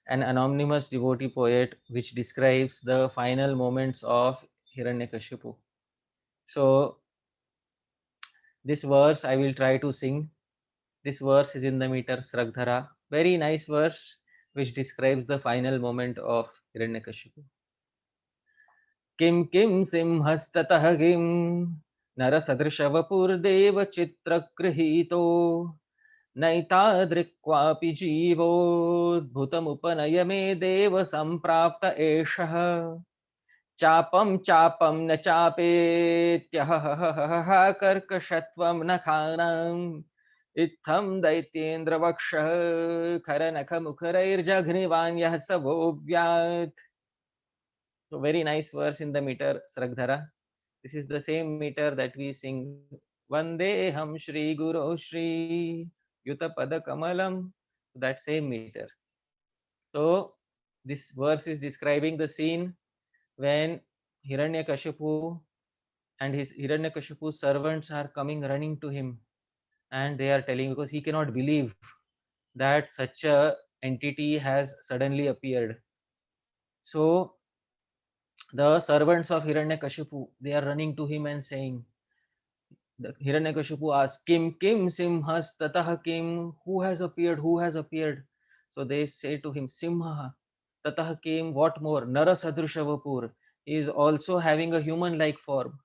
an anonymous devotee poet which describes the final moments of Hiranyakashipu. So this verse I will try to sing. This verse is in the meter Sragdhara. Very nice verse which describes the final moment of Hiranyakashipu. Kim kim simhastatah kim narasadrishavapurdev chitrakrihito नैतादृक्वापि जीवोद्भुतमुपनयमे देव सम्प्राप्त एषः चापं चापं न चापेत्यहहहह कर्कशत्वं न खानाम् इत्थं दैत्येन्द्रवक्षः खरनखमुखरैर्जघ्निवान् यः स वोऽव्यात्. So very nice verse in the meter Sragdhara. This is the same meter that we sing Vandeham Shri Guru Shri Yutapada Kamalam, that same meter. So this verse is describing the scene when Hiranyakashipu and his Hiranyakashipu's servants are coming running to him, and they are telling, because he cannot believe that such a entity has suddenly appeared. So the servants of Hiranyakashipu, they are running to him and saying, the Hiranyakashipu asks, Kim Simhas Tatah Kim, who has appeared, who has appeared? So they say to him, Simha Tatah Kim, what more? Narasadrishavapur, he is also having a human-like form.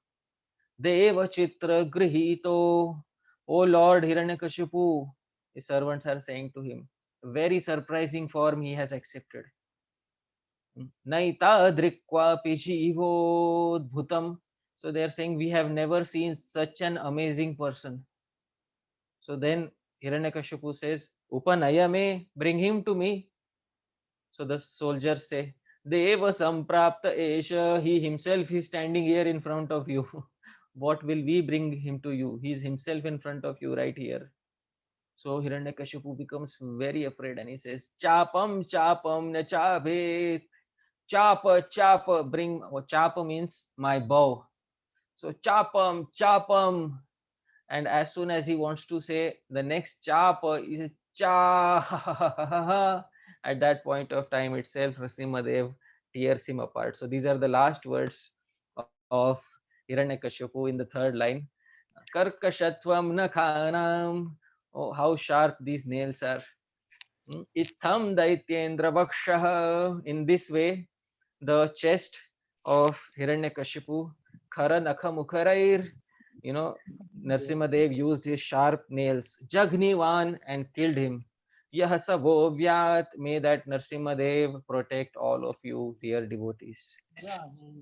Deva Chitra Grihito, O Lord Hiranyakashipu, his servants are saying to him, very surprising form he has accepted. Naita Drikwapi Jivodbhutam. So they are saying, we have never seen such an amazing person. So then Hiranyakashipu says, Upanayame, bring him to me. So the soldiers say, Deva Samprapta Esha, he himself is standing here in front of you. What will we bring him to you? He is himself in front of you right here. So Hiranyakashipu becomes very afraid and he says, Chapam Chapam na chabet. Chapa, bring, chapa means my bow. So chapam. And as soon as he wants to say the next chapa, he says cha. At that point of time itself, Nrsimhadev tears him apart. So these are the last words of Hiranyakashipu in the third line. Karkashatvam na khanam. Oh, how sharp these nails are. Itham daityendra bhakshaha. In this way, the chest of Hiranyakashipu, Khara Nakha Mukharair, Nrsimhadev used his sharp nails, Jagnivan, and killed him. Yahasa Vyat, may that Nrsimhadev protect all of you, dear devotees.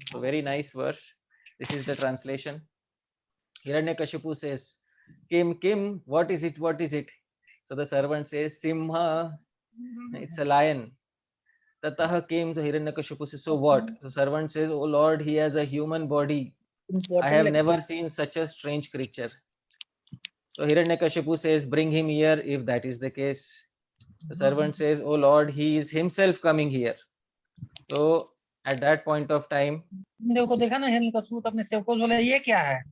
So very nice verse. This is the translation. Hiranyakashipu says, Kim, what is it? So the servant says, Simha, it's a lion. Tatah came, so Hiranyakashipu says, so what? The servant says, oh Lord, he has a human body. I have never seen such a strange creature. So Hiranyakashipu says, bring him here if that is the case. The servant says, oh Lord, he is himself coming here. So at that point of time, देखो देखा ना हिरण्यकशिपु अपने सेवकों से बोला ये क्या है,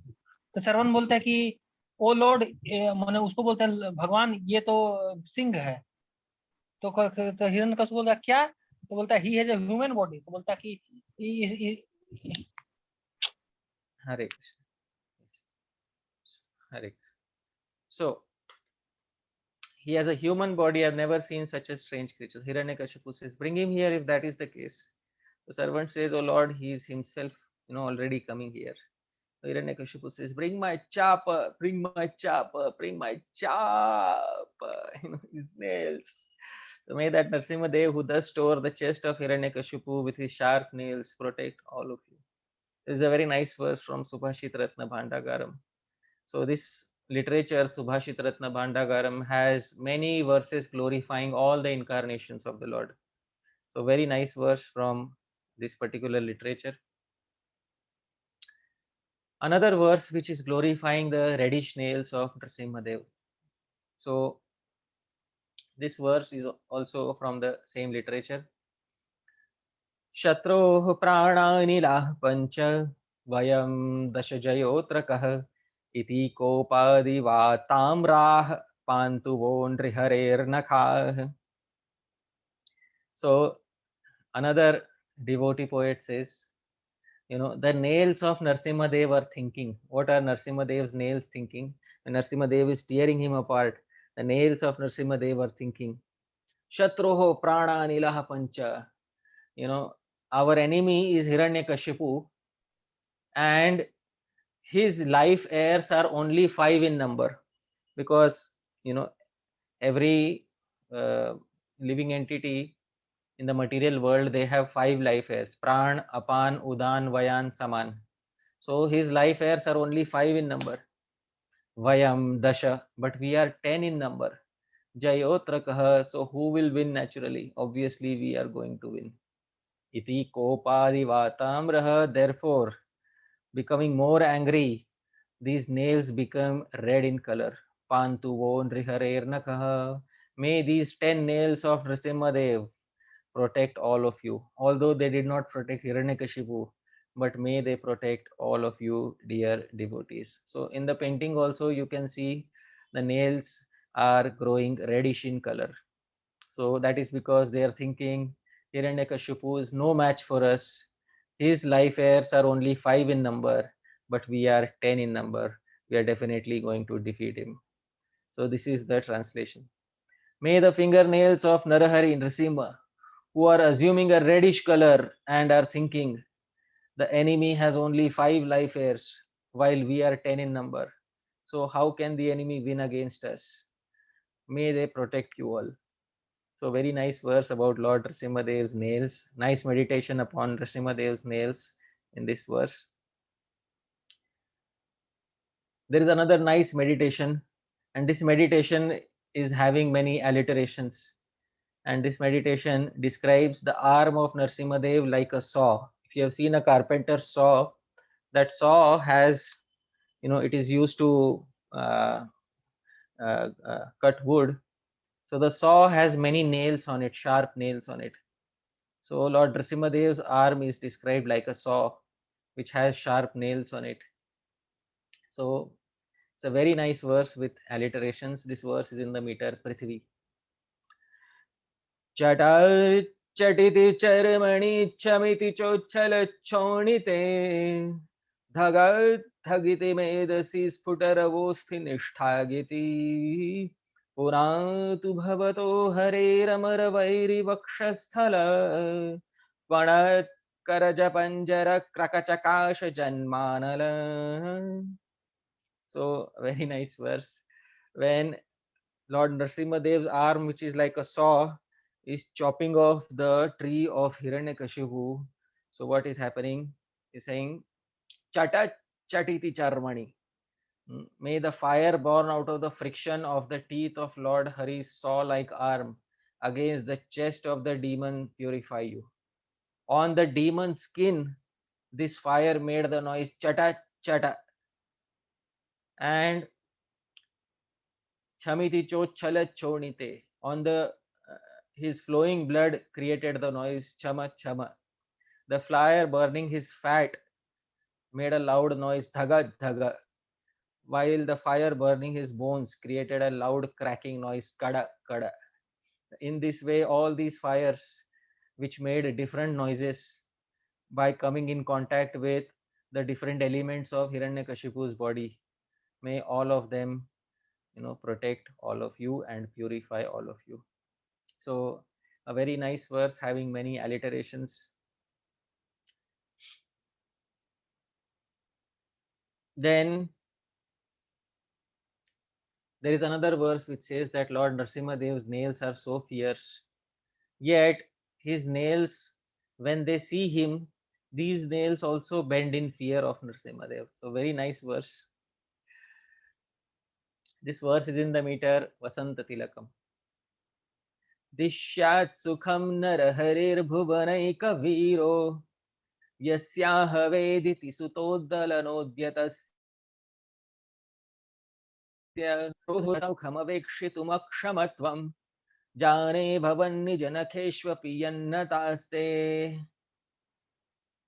तो सर्वन बोलता है कि ओ लॉर्ड, माने उसको बोलते हैं भगवान ये तो सिंह है, तो हिरण्यकशिपु बोलता है क्या, तो बोलता है he has a human body, तो बोलता है कि Hare Krishna. Hare. So he has a human body. I've never seen such a strange creature. Hiranyakashipu says, bring him here if that is the case. The servant says, oh Lord, he is himself, already coming here. So Hiranyakashipu says, bring my chopper, bring my chopper, his nails. So may that Nrsimhadev, who does store the chest of Hiranyakashipu with his sharp nails, protect all of you. This is a very nice verse from Subhashit Ratna Bhandagaram. So this literature, Subhashit Ratna Bhandagaram, has many verses glorifying all the incarnations of the Lord. So very nice verse from this particular literature. Another verse which is glorifying the reddish nails of Nrsimhadev. So this verse is also from the same literature. Shatroh prananilah pancha vayam dashajayotrakah iti kopadi vatamrah pantuvo nriharer nakhah. So another devotee poet says, the nails of Nrsimhadev are thinking. What are Nrsimhadev's nails thinking? When Nrsimhadev is tearing him apart, the nails of Nrsimhadev are thinking, Shatroho prana nilah pancha. Our enemy is Hiranyakashipu, and his life heirs are only 5 in number, because every living entity in the material world, they have 5 life heirs: Pran, Apan, Udan, Vayan, Saman. So his life heirs are only 5 in number. Vayam, Dasha, but we are 10 in number. Jayotrakah, so who will win naturally? Obviously, we are going to win. Iti kopadivatamraha, therefore, becoming more angry, these nails become red in color. Pantuvo nriharernakaha, may these 10 nails of Nrsimhadev protect all of you. Although they did not protect Hiranyakashipu, but may they protect all of you, dear devotees. So in the painting also you can see the nails are growing reddish in color. So that is because they are thinking Hiranyakashipu is no match for us. His life heirs are only 5 in number, but we are 10 in number. We are definitely going to defeat him. So this is the translation. May the fingernails of Narahari Nrsimha, who are assuming a reddish color and are thinking the enemy has only 5 life heirs while we are 10 in number. So how can the enemy win against us? May they protect you all. So very nice verse about Lord Nrsimhadev's nails. Nice meditation upon Nrsimhadev's nails in this verse. There is another nice meditation, and this meditation is having many alliterations. And this meditation describes the arm of Nrsimhadev like a saw. If you have seen a carpenter's saw, that saw has, it is used to cut wood. So the saw has many nails on it, sharp nails on it. So Lord Nrsimhadev's arm is described like a saw, which has sharp nails on it. So it's a very nice verse with alliterations. This verse is in the meter Prithvi. Chata चटिति चर्मणि चमिति चोच्छल चोणिते धगत् धगिति मेदसि स्फुटरवोऽस्ति निष्ठागिति पुरातु भवतो हरेरमर वैरिवक्षस्थल वणत्करज पंजर क्रकचकाश जन्मानल. So very nice verse. When Lord Nrsimhadev's arm, which is like a saw, is chopping off the tree of Hiranyakashipu. So what is happening? He's saying, Chata Chatiti Charmani. May the fire born out of the friction of the teeth of Lord Hari's saw-like arm against the chest of the demon purify you. On the demon's skin, this fire made the noise Chata Chata. And Chamiti Chochala Chonite. On the his flowing blood created the noise chama chama. The fire burning his fat made a loud noise dhaga dhaga, while the fire burning his bones created a loud cracking noise kada kada. In this way, all these fires, which made different noises by coming in contact with the different elements of Hiranyakashipu's body, may all of them, protect all of you and purify all of you. So a very nice verse having many alliterations. Then there is another verse which says that Lord Nrsimhadev's nails are so fierce, yet his nails, when they see him, these nails also bend in fear of Nrsimhadev. So very nice verse. This verse is in the meter Vasanta Tilakam. Dishyat sukham naraharir bhuvanaika viro yasyaha vediti sutoddalanodyatas khamavekshitumakshamatvam jane bhavanni janakeshvapi yannataste.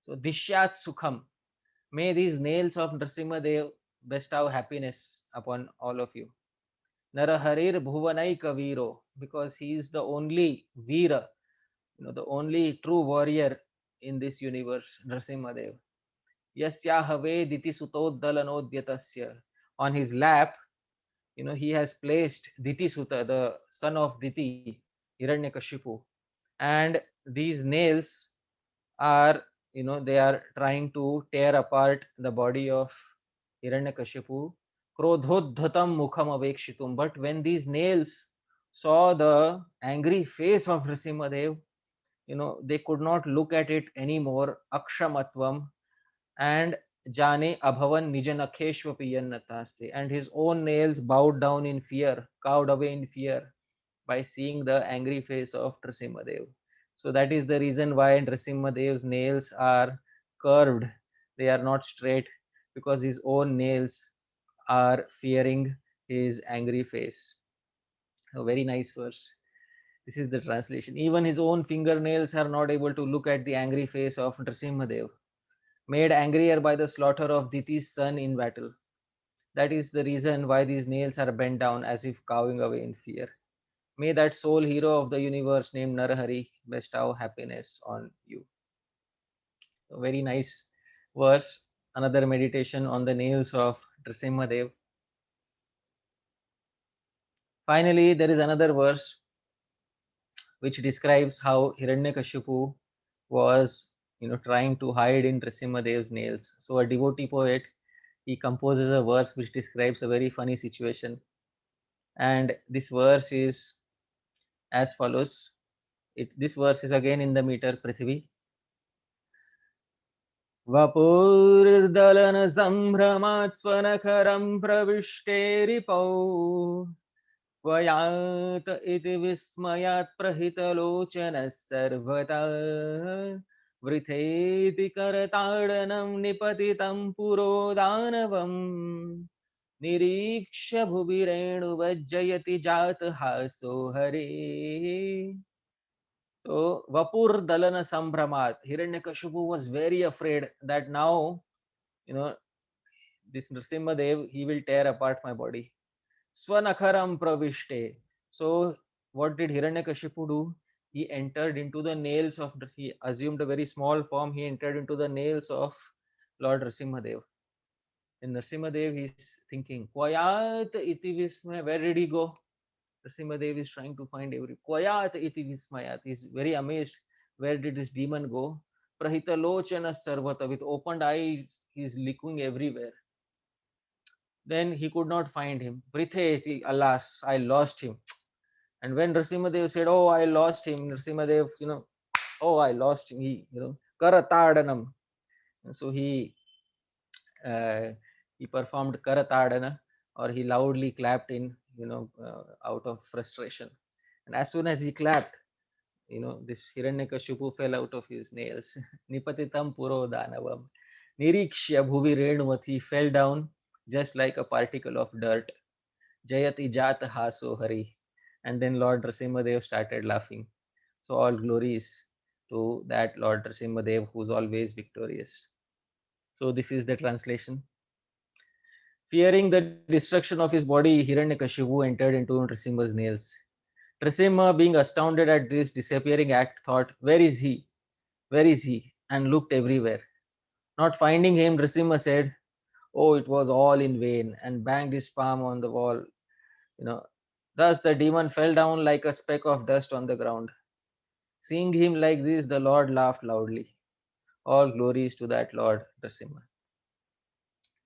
So Dishyat sukham, may these nails of Nrsimhadev bestow happiness upon all of you. Naraharir bhuvanaika viro, because he is the only Veera, the only true warrior in this universe, Nrsimhadev. Yasyaha vediti sutoddalanodyatasya. On his lap, he has placed Diti Suta, the son of Diti. Hiranyakashipu, and these nails are, they are trying to tear apart the body of Hiranyakashipu. Krodhodhatam mukham avekshitum. But when these nails saw the angry face of Nrsimhadev, they could not look at it anymore. Akshamatvam, and Jane abhavan nijanakheshva piyannataste, and his own nails bowed down in fear, cowed away in fear by seeing the angry face of Nrsimhadev. So that is the reason why Nrsimhadev's nails are curved, they are not straight, because his own nails are fearing his angry face. A very nice verse. This is the translation. Even his own fingernails are not able to look at the angry face of Nrsimhadev, made angrier by the slaughter of Diti's son in battle. That is the reason why these nails are bent down as if cowing away in fear. May that sole hero of the universe named Narahari bestow happiness on you. A very nice verse. Another meditation on the nails of Nrsimhadev. Finally, there is another verse which describes how Hiranyakashipu was, trying to hide in Nrsimhadev's nails. So a devotee poet, he composes a verse which describes a very funny situation. And this verse is as follows. This verse is again in the meter Prithvi. Vapurdalana sambhramat svanakaram pravishteripo Vayat iti vismayat prahitalochanas sarvata Vritheti karatadanam nipatitam purodanavam Niriksha bhuvirenu vajjayati jatahaso hare. So Vapur Dalana Sambhramat, Hiranyakashipu was very afraid that now, this Nrsimhadev, he will tear apart my body. Swanakharam pravishte. So what did Hiranyakashipu do? He entered into the nails of, he assumed a very small form, he entered into the nails of Lord Nrsimhadev. And Nrsimhadev is thinking, Kwayat iti vismaya, where did he go? Nrsimhadev is trying to find every Kwayat iti vismayat. He's very amazed. Where did this demon go? Prahita lochana sarvata. With opened eyes, he's looking everywhere. Then he could not find him. Pritheti, alas, I lost him. And when Nrsimhadev said, oh, I lost him, Nrsimhadev, oh, I lost him. He, karatadanam. So he performed karatadana, or he loudly clapped in, out of frustration. And as soon as he clapped, this Hiranyakashipu fell out of his nails. Nipatitam puro danavam. Nirikshya bhuvi renumati, he fell down just like a particle of dirt. Jayati jata haso hari. And then Lord Nrsimhadev started laughing. So all glories to that Lord Nrsimhadev who's always victorious. So this is the translation. Fearing the destruction of his body, Hiranyakashipu entered into Nrsimha's nails. Nrsimha, being astounded at this disappearing act, thought, where is he? Where is he? And looked everywhere. Not finding him, Nrsimha said, oh, it was all in vain, and banged his palm on the wall. Thus the demon fell down like a speck of dust on the ground. Seeing him like this, the Lord laughed loudly. All glories to that Lord Nrsimha.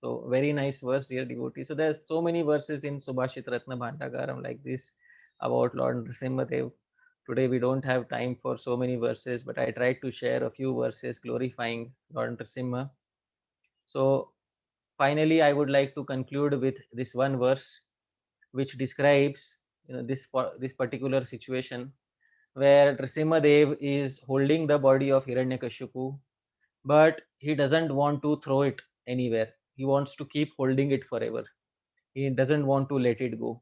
So very nice verse, dear devotee. So there's so many verses in Subhashit Ratna Bhandagaram like this about Lord Nrsimhadev. Today we don't have time for so many verses, but I tried to share a few verses glorifying Lord Nrsimha. So finally, I would like to conclude with this one verse, which describes this particular situation where Nrsimhadev is holding the body of Hiranyakashipu, but he doesn't want to throw it anywhere. He wants to keep holding it forever. He doesn't want to let it go.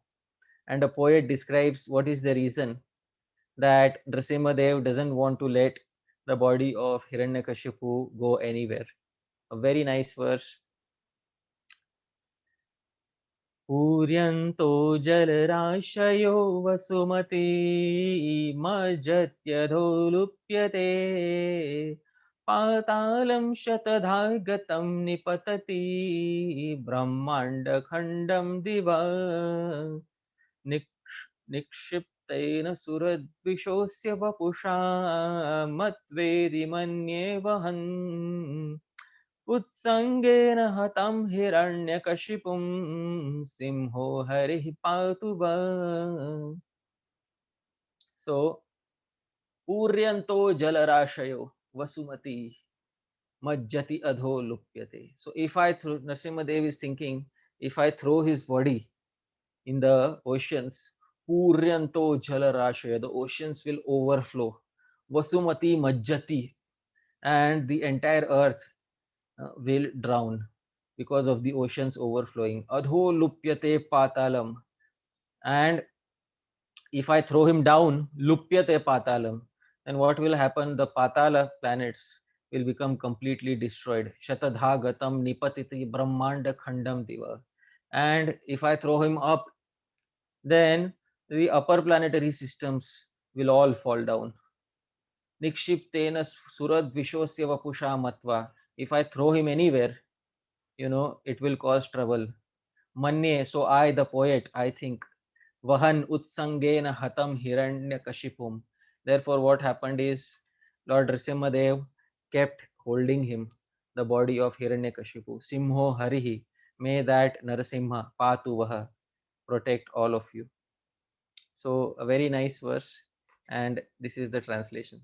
And a poet describes what is the reason that Nrsimhadev doesn't want to let the body of Hiranyakashipu go anywhere. A very nice verse. Puryanto jalrashayo vasumati majjatyadholupyate Patalam shatadhagatam nipatati brahmanda khandam diva Nikshipta तेन सुरद्विषोऽस्य वपुषा मत्वेदि मन्ये वहन् उत्संगेन हतं हिरण्यकशिपुं सिंहो हरिः पातु वः. So पूर्यन्तो जलराशयो Vasumati majjati adho lupyate. So if I throw, Narasimhadev is thinking, if I throw his body in the oceans, puryanto jalarashaya, the oceans will overflow. Vasumati majjati, and the entire earth will drown because of the oceans overflowing. Adho lupyate patalam, and if I throw him down, lupyate patalam, then what will happen? The patala planets will become completely destroyed. Shatadhagatam nipatiti brahmanda khandam diva. And if I throw him up, then the upper planetary systems will all fall down. Nikshiptena suradvishosya vapusha matva. If I throw him anywhere, it will cause trouble. Manye, so I, the poet, I think, Vahan utsangena hatam hiranyakashipum. Therefore, what happened is Lord Nrsimhadev kept holding him, the body of Hiranyakashipu. Simho harihi, may that Narasimha patu vaha protect all of you. So a very nice verse, and this is the translation.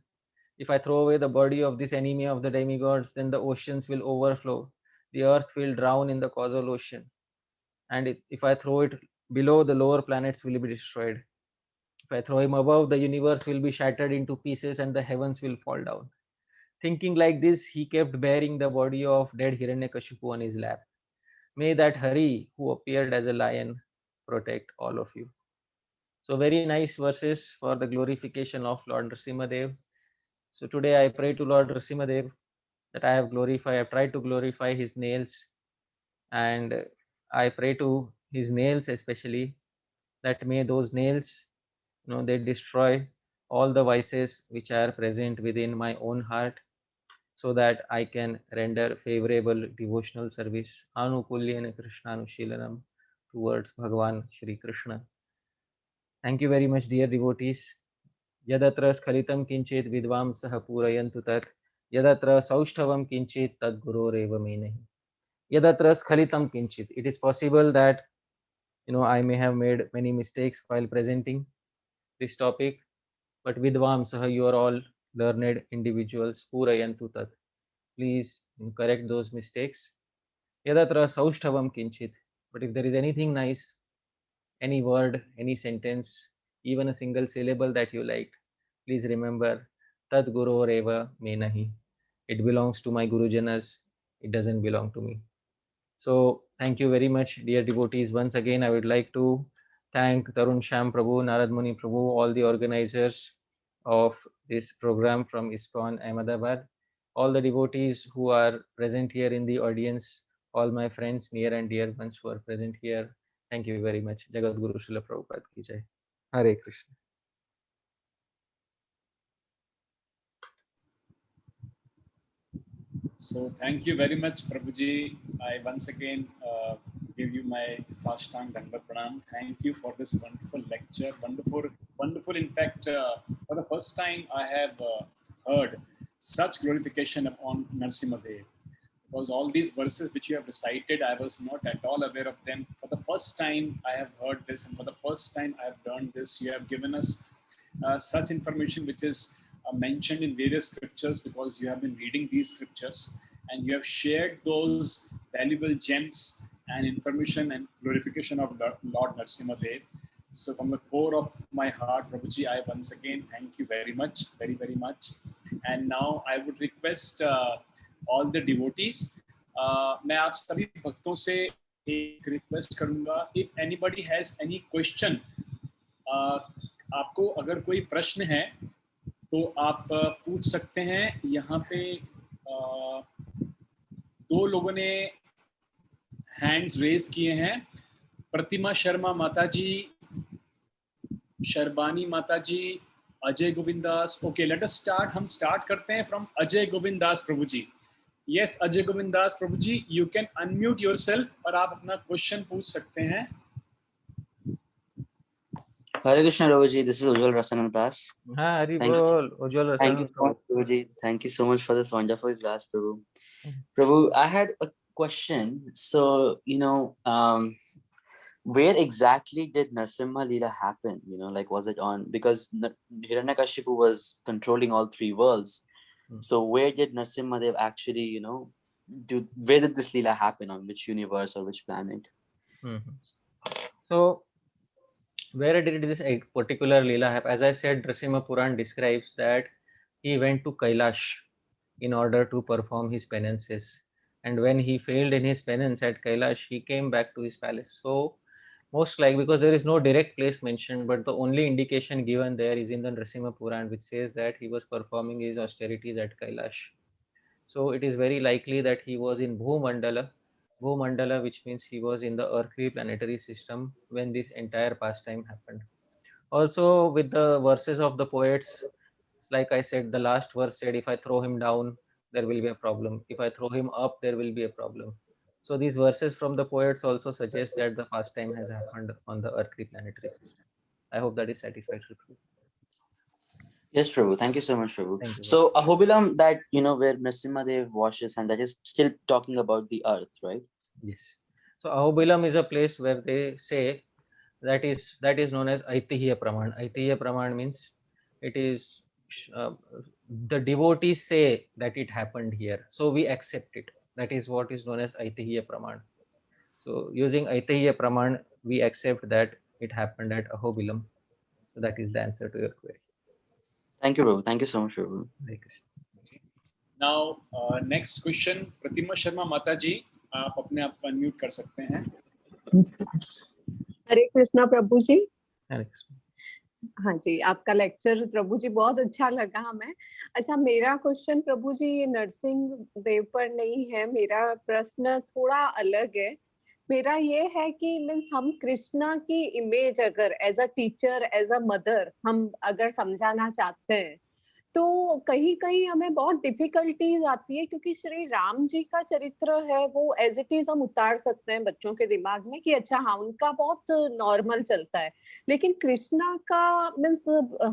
If I throw away the body of this enemy of the demigods, then the oceans will overflow. The earth will drown in the causal ocean. And if I throw it below, the lower planets will be destroyed. If I throw him above, the universe will be shattered into pieces and the heavens will fall down. Thinking like this, he kept bearing the body of dead Hiranyakashipu on his lap. May that Hari, who appeared as a lion, protect all of you. So very nice verses for the glorification of Lord Nrsimhadev. So today I pray to Lord Nrsimhadev that I have tried to glorify his nails, and I pray to his nails especially, that may those nails, they destroy all the vices which are present within my own heart, so that I can render favorable devotional service anukulyena krishnanushilanam towards Bhagavan Shri Krishna. Thank you very much, dear devotees. Yadatra skhalitam kinchit vidvamsah purayantu tat yadatra saushthavam kinchit tad guroreva menahi. Yadatra skhalitam kinchit. It is possible that I may have made many mistakes while presenting this topic, but vidvamsah, you are all learned individuals. Purayantu tat. Please correct those mistakes. Yadatra saushthavam kinchit. But if there is anything nice, any word, any sentence, even a single syllable that you liked, please remember, Tad Guru Reva Menahi. It belongs to my Gurujanas. It doesn't belong to me. So thank you very much, dear devotees. Once again, I would like to thank Tarun Shyam Prabhu, Narad Muni Prabhu, all the organizers of this program from ISKCON Ahmedabad, all the devotees who are present here in the audience, all my friends, near and dear ones who are present here. Thank you very much. Jagat Guru Srila Prabhupada ki jai. Hare Krishna. So thank you very much, Prabhuji. I once again give you my Sashtang Dandavat Pranam. Thank you for this wonderful lecture. Wonderful. In fact, for the first time, I have heard such glorification upon Nrsimhadev. Because all these verses which you have recited, I was not at all aware of them. For the first time, I have heard this, and for the first time, I have learned this. You have given us such information which is mentioned in various scriptures, because you have been reading these scriptures and you have shared those valuable gems and information and glorification of Lord Nrsimhadev. So from the core of my heart, Prabhuji, I once again thank you very much, very, very much. And now I would request all the devotees, मैं आप सभी भक्तों से एक request करूंगा, if anybody has any question, आपको अगर कोई प्रश्न है तो आप पूछ सकते हैं. यहाँ पे दो लोगों ने हैंड्स रेज किए हैं, प्रतिमा शर्मा माता ji, Sharbani Mata ji, Ajay Govind Das. Okay, let us start. हम स्टार्ट करते हैं from Ajay Govind Das Prabhu ji. Yes, Ajay Govind Das Prabhu ji, you can unmute yourself और आप अपना क्वेश्चन पूछ सकते हैं. Hare Krishna, Prabhuji. This is Ujjwal Rasanam Das. हाँ हरि Thank बोल उज्जवल Thank you Roshan so much, Prabhuji. Thank you so much for this wonderful class, Prabhu. Mhm. Prabhu, I had a question. So, where exactly did Narsimha Leela happen? Like, was it on, because Hiranyakashipu was controlling all three worlds. So where did Narsimha Dev actually, where did this Leela happen, on which universe or which planet? So where did this particular Leela happen? As I said, Nrsimha Puran describes that he went to Kailash in order to perform his penances. And when he failed in his penance at Kailash, he came back to his palace. So most like, because there is no direct place mentioned, but the only indication given there is in the Nrsimha Puran, which says that he was performing his austerities at Kailash. So it is very likely that he was in Bhumandala, which means he was in the earthly planetary system when this entire pastime happened. Also, with the verses of the poets, like I said, the last verse said, if I throw him down, there will be a problem. If I throw him up, there will be a problem. So these verses from the poets also suggest that the pastime has happened on the earthly planetary system. I hope that is satisfactory. Yes, Prabhu. Thank you so much, Prabhu. Thank you. So Ahobilam, that, where Nrsimha Dev washes, and that is still talking about the earth, right? Yes. So Ahobilam is a place where they say that is known as Aitihya Praman. Aitihya Praman means it is the devotees say that it happened here, so we accept it. That is what is known as Aitihya Praman. So using Aitihya Praman, we accept that it happened at Ahobilam. So that is the answer to your query. Thank you, Prabhu. Thank you so much, Prabhu. Now, next question, प्रतिमा शर्मा माता जी, आप अपने आप को unmute कर सकते हैं. हरे कृष्णा प्रभु जी. हरे कृष्ण. हाँ जी, आपका लेक्चर प्रभु जी बहुत अच्छा लगा हमें. अच्छा, मेरा क्वेश्चन प्रभु जी ये नरसिंह देव पर नहीं है, मेरा प्रश्न थोड़ा अलग है. मेरा ये है कि मीन्स हम कृष्णा की इमेज अगर as a teacher, as a mother हम अगर समझाना चाहते हैं तो कहीं कहीं हमें बहुत डिफिकल्टीज आती है, क्योंकि श्री राम जी का चरित्र है वो एज इट इज हम उतार सकते हैं बच्चों के दिमाग में कि अच्छा हाँ उनका बहुत नॉर्मल चलता है, लेकिन कृष्णा का मीन्स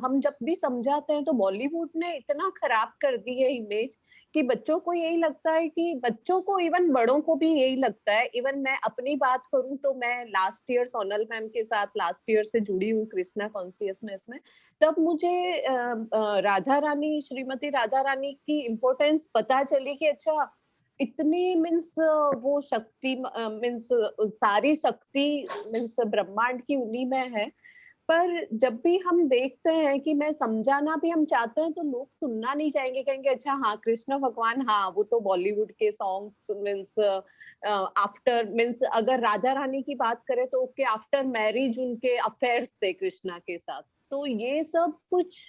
हम जब भी समझाते हैं तो बॉलीवुड ने इतना खराब कर दी है इमेज कि बच्चों को यही लगता है, कि बच्चों को इवन बड़ों को भी यही लगता है. इवन मैं अपनी बात करूं तो मैं लास्ट ईयर सोनल मैम के साथ लास्ट ईयर से जुड़ी हूँ कृष्णा कॉन्शियसनेस में. तब मुझे राधा रानी, श्रीमती राधा रानी की इम्पोर्टेंस पता चली कि अच्छा इतनी मीन्स वो शक्ति मीन्स सारी शक्ति मीन्स ब्रह्मांड की उन्हीं में है. पर जब भी हम देखते हैं कि मैं समझाना भी हम चाहते हैं तो लोग सुनना नहीं चाहेंगे, कहेंगे अच्छा हाँ कृष्ण भगवान, हाँ वो तो बॉलीवुड के सॉन्ग्स मीन्स आफ्टर मीन्स अगर राधा रानी की बात करें तो ओके आफ्टर मैरिज उनके अफेयर्स थे कृष्णा के साथ. तो ये सब कुछ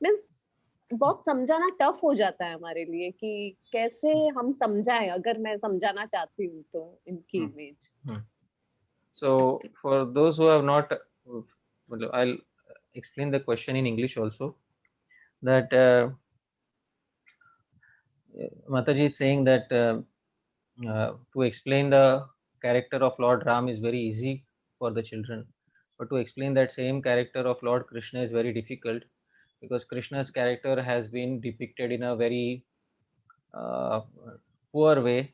मीन्स बहुत समझाना टफ हो जाता है हमारे लिए कि कैसे हम समझाएं अगर मैं समझाना चाहती हूँ तो इनकी image. So for those who have not, I'll explain the question in English also. That Mataji is saying that to explain the character of Lord Ram is very easy for the children, but to explain that same character of Lord Krishna is very difficult, because Krishna's character has been depicted in a very poor way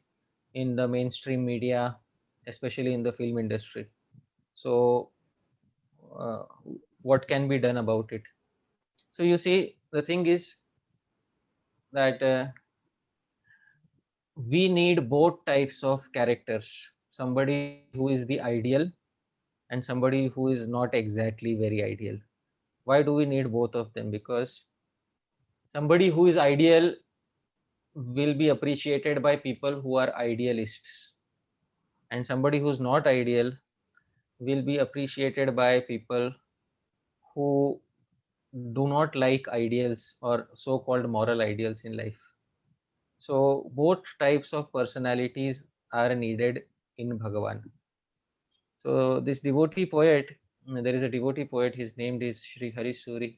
in the mainstream media, especially in the film industry. So what can be done about it? So you see, the thing is that we need both types of characters, somebody who is the ideal and somebody who is not exactly very ideal. Why do we need both of them? Because somebody who is ideal will be appreciated by people who are idealists, and somebody who's not ideal will be appreciated by people who do not like ideals or so-called moral ideals in life. So both types of personalities are needed in Bhagavan. So this devotee poet, there is a devotee poet, his name is Sri Harish Suri.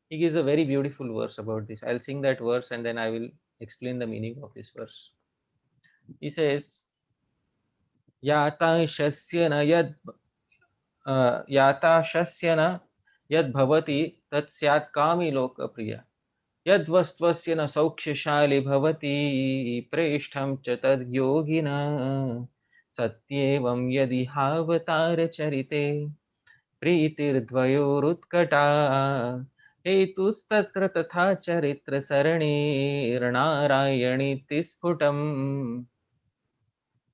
He gives a very beautiful verse about this. I'll sing that verse and then I will explain the meaning of this verse. He says, Yata shasya na यद् भवति तत् स्यात् कामी लोकप्रिय यद्वस्त्वस्य न सौख्यशाली भवति प्रेष्ठं च तद् योगिनः सत्येवं यदिहावतारचरिते प्रीतिर्द्वयोरुत्कटा हेतुस्तत्र तथा चरित्रसरणिर्नारायणीति स्फुटम्.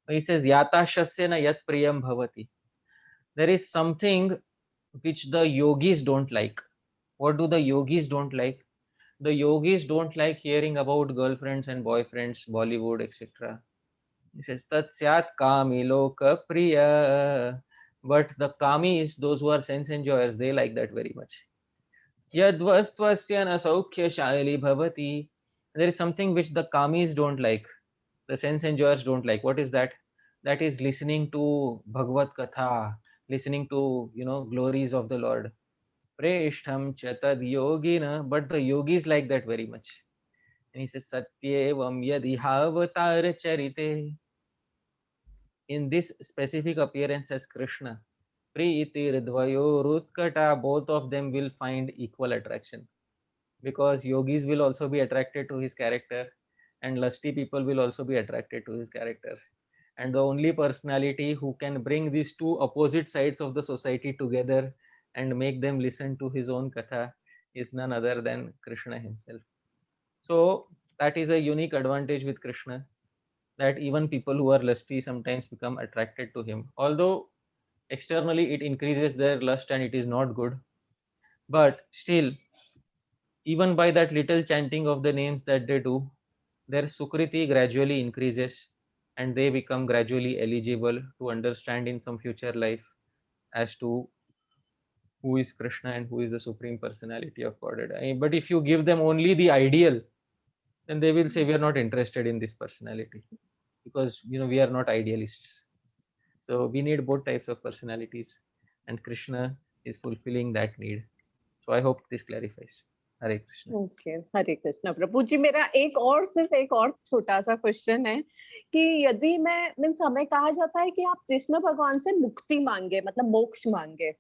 He says yatashasya na yat priyam bhavati. There is something which the yogis don't like. What do the yogis don't like? The yogis don't like hearing about girlfriends and boyfriends, Bollywood, etc. He says tat syat kami loka priya. But the kami is those who are sense enjoyers. They like that very much. Yadvastvasya na saukhya shaili bhavati. There is something which the kamis don't like. The sense enjoyers don't like. What is that? That is listening to Bhagavad Katha, listening to, glories of the Lord. Preshtham chatad yogina, but the yogis like that very much. And he says, Satyevam yadihavatar charite. In this specific appearance as Krishna, Pritir Dvayo Rutkata, both of them will find equal attraction. Because yogis will also be attracted to his character, and lusty people will also be attracted to his character. And the only personality who can bring these two opposite sides of the society together and make them listen to his own katha is none other than Krishna himself. So that is a unique advantage with Krishna, that even people who are lusty sometimes become attracted to him. Although externally it increases their lust and it is not good, but still, even by that little chanting of the names that they do, their sukriti gradually increases and they become gradually eligible to understand in some future life as to who is Krishna and who is the Supreme Personality of Godhead. But if you give them only the ideal, then they will say we are not interested in this personality, because we are not idealists. So we need both types of personalities, and Krishna is fulfilling that need. So I hope this clarifies. Hare Krishna. Okay, Hare Krishna Prabhu ji. मेरा सिर्फ एक और छोटा सा question है कि यदि मैं मीन्स हमें कहा जाता है कि आप कृष्ण भगवान से मुक्ति मांगे, मतलब मोक्ष मांगे,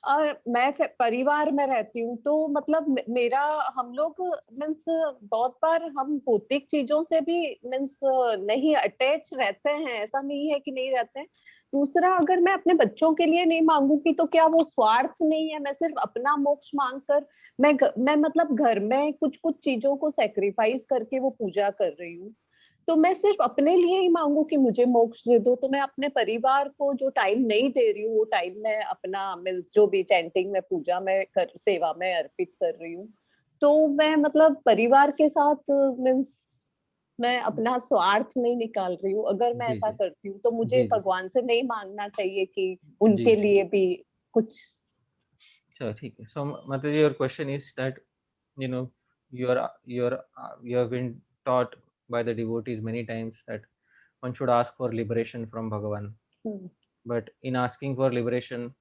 और मैं परिवार में रहती हूँ, तो मतलब मेरा हम लोग मीन्स बहुत बार हम भौतिक चीजों से भी मीन्स नहीं अटैच रहते हैं, ऐसा नहीं है कि नहीं रहते हैं। दूसरा, अगर मैं अपने बच्चों के लिए नहीं मांगूंगी तो क्या वो स्वार्थ नहीं है? मैं सिर्फ अपना मोक्ष मांगकर मैं मतलब घर में कुछ कुछ चीजों को सेक्रीफाइस करके वो पूजा कर रही हूँ, तो मैं सिर्फ अपने लिए ही मांगू कि मुझे मोक्ष दे दो, तो मैं अपने परिवार को जो टाइम नहीं दे रही हूँ वो टाइम मैं अपना मीन्स जो भी चैंटिंग में पूजा में सेवा में अर्पित कर रही हूँ, तो मैं मतलब परिवार के साथ मीन्स मैं अपना स्वार्थ नहीं निकाल रही हूँ। अगर मैं ऐसा करती हूँ तो मुझे भगवान से नहीं मांगना चाहिए कि उनके लिए भी कुछ? चलो ठीक है। So Mataji, your question is that you have been taught by the devotees many times that one should ask for liberation from Bhagavan. But in asking for liberation,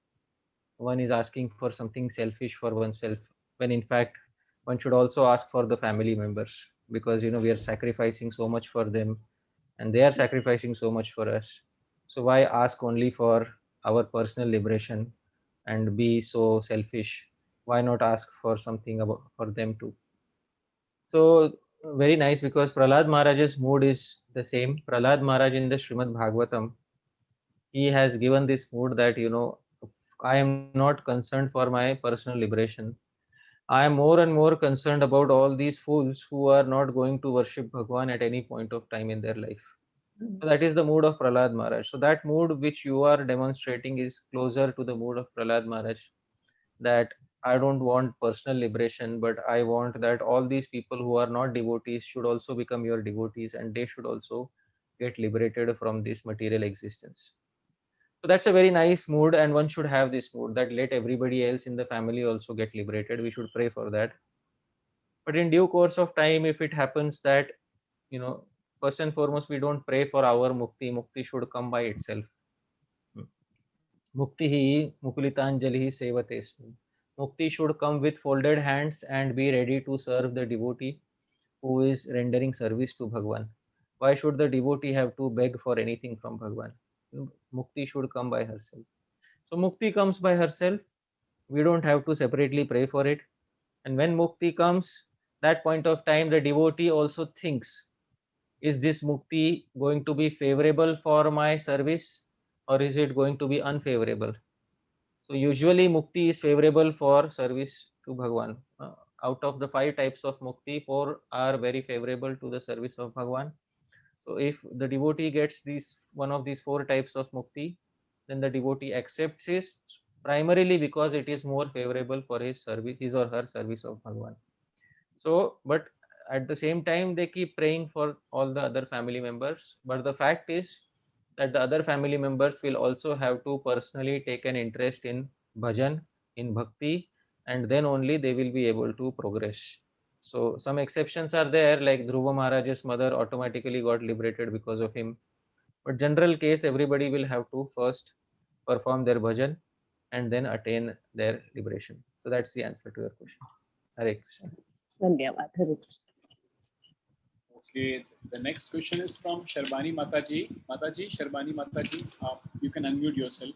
one is asking for something selfish for oneself, when in fact one should also ask for the family members, because we are sacrificing so much for them and they are sacrificing so much for us. So why ask only for our personal liberation and be so selfish? Why not ask for something for them too? So very nice, because Prahlad Maharaj's mood is the same. Prahlad Maharaj in the Srimad Bhagavatam, he has given this mood that I am not concerned for my personal liberation. I am more and more concerned about all these fools who are not going to worship Bhagwan at any point of time in their life. So that is the mood of Prahlad Maharaj. So that mood which you are demonstrating is closer to the mood of Prahlad Maharaj, that I don't want personal liberation, but I want that all these people who are not devotees should also become your devotees and they should also get liberated from this material existence. So that's a very nice mood, and one should have this mood that let everybody else in the family also get liberated. We should pray for that. But in due course of time, if it happens that, first and foremost, we don't pray for our mukti. Mukti should come by itself. Mukti hi mukulitanjali sevatesmi. Mukti should come with folded hands and be ready to serve the devotee who is rendering service to Bhagwan. Why should the devotee have to beg for anything from Bhagwan? Mukti should come by herself. So Mukti comes by herself, We don't have to separately pray for it. And when mukti comes, that point of time, the devotee also thinks, is this mukti going to be favorable for my service, or is it going to be unfavorable? So usually mukti is favorable for service to Bhagwan. Out of the 5 types of mukti, 4 are very favorable to the service of Bhagwan. So if the devotee gets one of these 4 types of mukti, then the devotee accepts it primarily because it is more favorable for his or her service of Bhagwan. So, but at the same time, they keep praying for all the other family members. But the fact is that the other family members will also have to personally take an interest in bhajan, in bhakti, and then only they will be able to progress. So some exceptions are there, like Dhruva Maharaj's mother automatically got liberated because of him. But general case, everybody will have to first perform their bhajan and then attain their liberation. So that's the answer to your question. Hare Krishna. धन्यवाद हरे Krishna. Okay, the next question is from Sharbani Mataji. Sharbani Mataji, you can unmute yourself.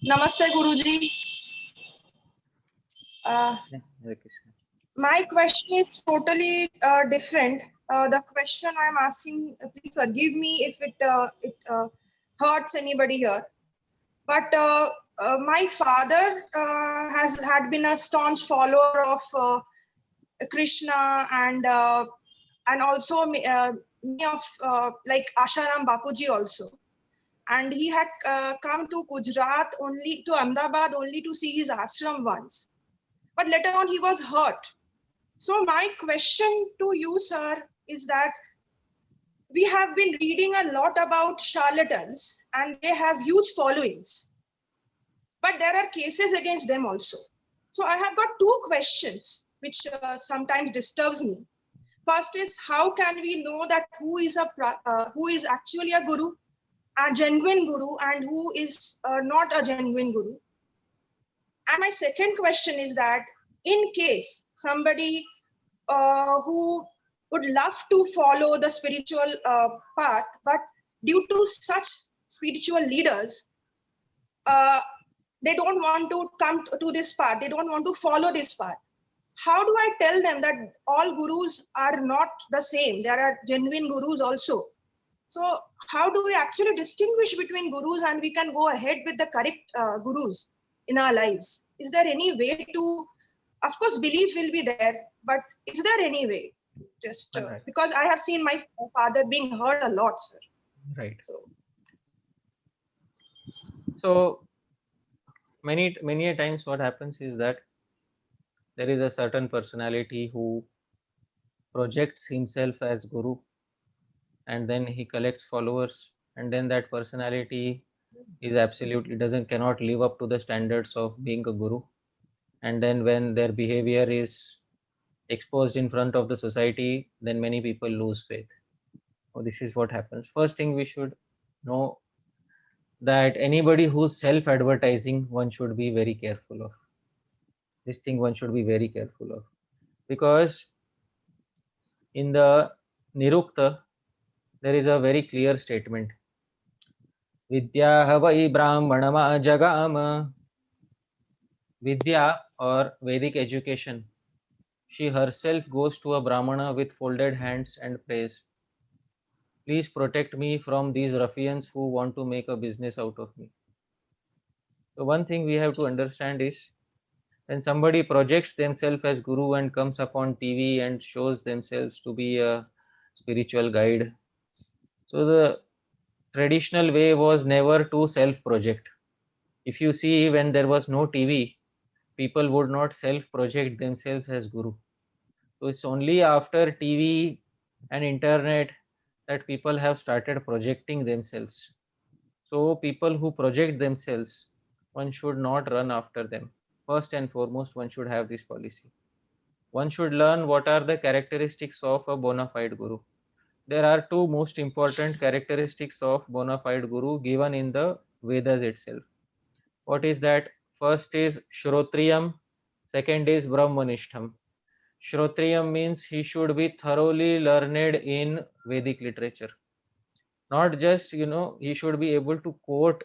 Namaste Guruji. Hare Krishna. My question is totally different. The question I'm asking, please forgive me if it hurts anybody here. But my father had been a staunch follower of Krishna and also me of like Asharam Bapuji also. And he had come to Gujarat to Ahmedabad only to see his ashram once. But later on he was hurt. So my question to you, sir, is that we have been reading a lot about charlatans and they have huge followings. But there are cases against them also. So I have got 2 questions which sometimes disturbs me. First is, how can we know that who is actually a guru, a genuine guru, and who is not a genuine guru? And my second question is that in case somebody who would love to follow the spiritual path, but due to such spiritual leaders, they don't want to come to this path, they don't want to follow this path. How do I tell them that all gurus are not the same? There are genuine gurus also. So how do we actually distinguish between gurus and we can go ahead with the correct gurus in our lives? Is there any way to, of course, belief will be there, but is there any way? Just Right. because I have seen my father being hurt a lot, sir. Right. So many a times what happens is that there is a certain personality who projects himself as guru, and then he collects followers, and then that personality is absolutely cannot live up to the standards of being a guru. And then when their behavior is exposed in front of the society, then many people lose faith. So this is what happens. First thing we should know, that anybody who's self-advertising, one should be very careful of. This thing one should be very careful of, because in the Nirukta there is a very clear statement: Vidya havai brahmanama jagama. Vidya, or Vedic education, she herself goes to a brahmana with folded hands and prays, please protect me from these ruffians who want to make a business out of me. So one thing we have to understand is, when somebody projects themselves as guru and comes upon TV and shows themselves to be a spiritual guide, so the traditional way was never to self-project. If you see, when there was no TV, people would not self-project themselves as guru. So it's only after TV and internet that people have started projecting themselves. So people who project themselves, one should not run after them. First and foremost, one should have this policy. One should learn what are the characteristics of a bona fide guru. There are 2 most important characteristics of bona fide guru given in the Vedas itself. What is that? First is Shrotriyam, second is Brahmanishtham. Shrotriyam means he should be thoroughly learned in Vedic literature. Not just, he should be able to quote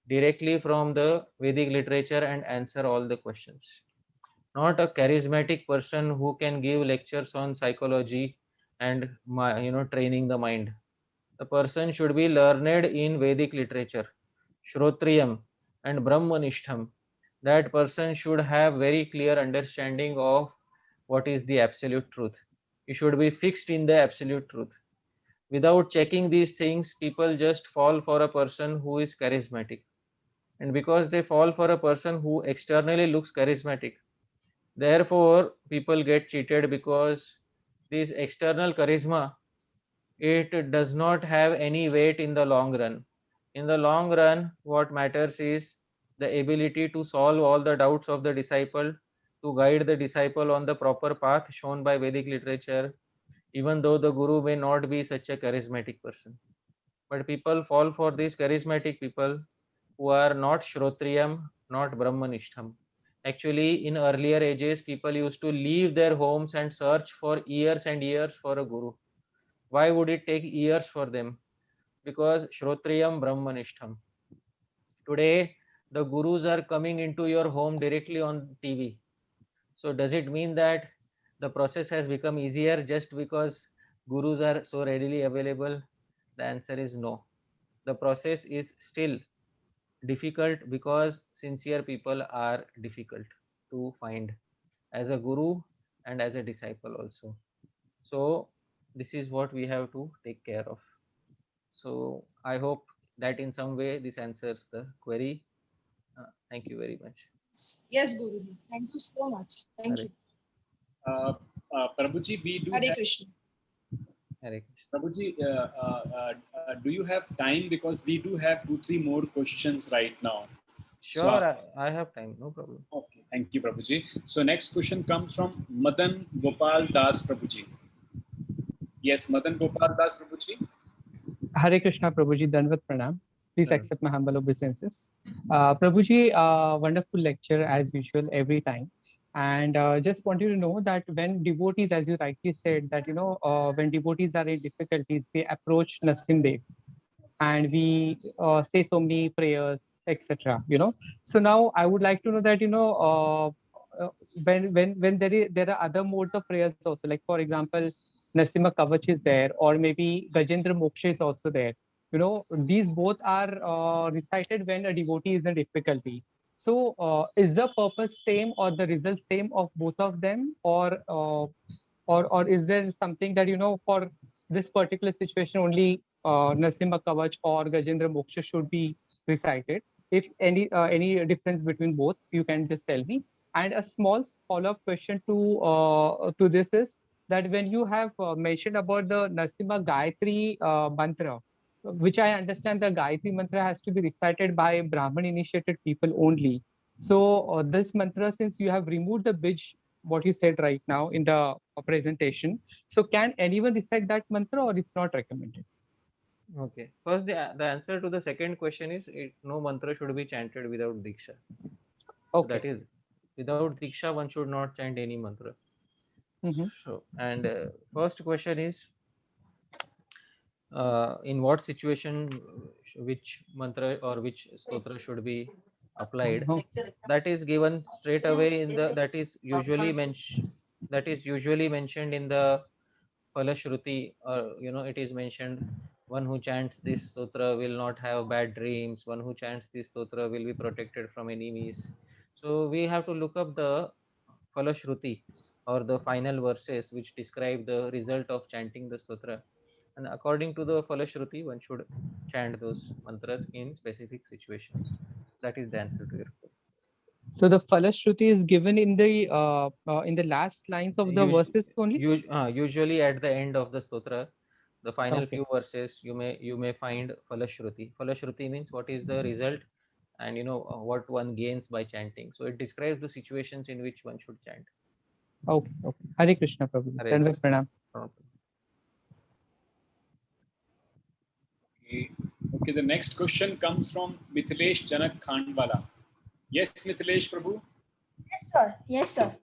directly from the Vedic literature and answer all the questions. Not a charismatic person who can give lectures on psychology and training the mind. The person should be learned in Vedic literature, Shrotriyam and Brahmanishtham. That person should have very clear understanding of what is the absolute truth. He should be fixed in the absolute truth. Without checking these things, people just fall for a person who is charismatic. And because they fall for a person who externally looks charismatic, therefore people get cheated, because this external charisma, it does not have any weight in the long run. In the long run, what matters is the ability to solve all the doubts of the disciple, to guide the disciple on the proper path shown by Vedic literature, even though the guru may not be such a charismatic person. But people fall for these charismatic people who are not Shrotriyam, not Brahmanishtham. Actually, in earlier ages, people used to leave their homes and search for years and years for a guru. Why would it take years for them? Because Shrotriyam Brahmanishtham. Today, the gurus are coming into your home directly on TV. So does it mean that the process has become easier just because gurus are so readily available? The answer is no. The process is still difficult because sincere people are difficult to find as a guru and as a disciple also. So this is what we have to take care of. So I hope that in some way this answers the query. Thank you very much. Yes, Guruji. Thank you so much. Thank Hare. you. Prabhuji, we do. Hare Krishna. Hare Krishna. Prabhuji, do you have time? Because we do have 2-3 more questions right now. Sure, So, I have time, no problem. okay, thank you, Prabhuji. So next question comes from Madan Gopal Das Prabhuji. Yes, Madan Gopal Das Prabhuji. Hare Krishna, Prabhuji, Dandavat Pranam. Please Pranam. accept my humble obeisances. Prabhuji, wonderful lecture as usual every time. And just want you to know that when devotees, as you rightly said, that when devotees are in difficulties, they approach Narsimdev and we say so many prayers, etc. So now I would like to know that when there are other modes of prayers also, like for example, Narsimha Kavach is there, or maybe Gajendra Moksha is also there. These both are recited when a devotee is in difficulty. So is the purpose same or the result same of both of them, or is there something that for this particular situation only Narsimha Kavach or Gajendra Moksha should be recited? If any difference between both, you can just tell me. And a small follow-up question to this is that when you have mentioned about the Narsimha Gayatri mantra, which I understand the Gayatri mantra has to be recited by Brahman initiated people only. So this mantra, since you have removed the bij, what you said right now in the presentation, so can anyone recite that mantra or it's not recommended? Okay. First, the answer to the second question is no mantra should be chanted without diksha. Okay. So that is, without diksha, one should not chant any mantra. So, and first question is, in what situation which mantra or which stotra should be applied? That is given straight away in the that is usually mentioned in the Phalashruti, or it is mentioned, one who chants this stotra will not have bad dreams, one who chants this stotra will be protected from enemies. So we have to look up the Phalashruti or the final verses which describe the result of chanting the stotra, and according to the Phalashruti one should chant those mantras in specific situations. That is the answer to your question. So the Phalashruti is given in the last lines of the verses only? Usually at the end of the stotra, the final Okay. few verses, you may find Phalashruti. Phalashruti means what is the result, and what one gains by chanting. So it describes the situations in which one should chant. Okay. Hare Krishna, Prabhu. Hare Dandavat Pranam. Okay, the next question comes from Mithilesh Janak Khandwala. Yes, Mithilesh Prabhu. Yes, sir.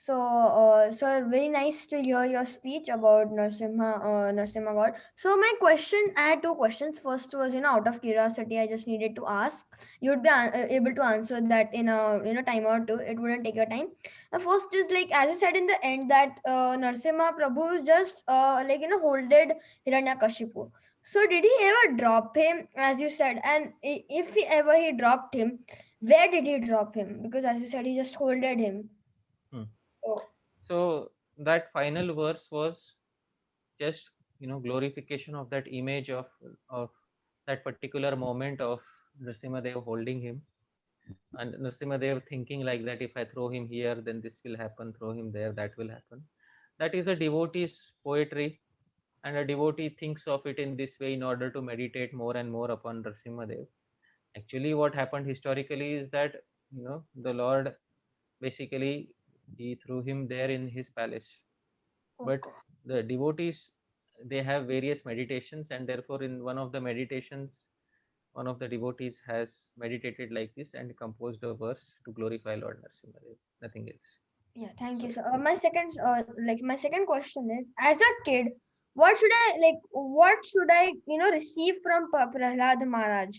So, sir, very nice to hear your speech about Narsimha God. So, my question, I had two questions. First was, out of curiosity, I just needed to ask. You would be able to answer that in a time or two. It wouldn't take your time. The first is like, as you said in the end, that Narsimha Prabhu just holded Hiranyakashipu. So, did he ever drop him, as you said? And if he dropped him, where did he drop him? Because as you said, he just holded him. Oh. So that final verse was just glorification of that image of that particular moment of Nrsimhadev holding him, and Nrsimhadev thinking like that, if I throw him here, then this will happen, throw him there, that will happen. That is a devotee's poetry, and a devotee thinks of it in this way in order to meditate more and more upon Nrsimhadev. Actually, what happened historically is that the Lord basically he threw him there in his palace. But the devotees, they have various meditations, and therefore in one of the meditations, one of the devotees has meditated like this and composed a verse to glorify Lord Nrsimhadev, nothing else. Yeah, thank you, sir. My second question is, as a kid, what should I receive from Prahlad Maharaj?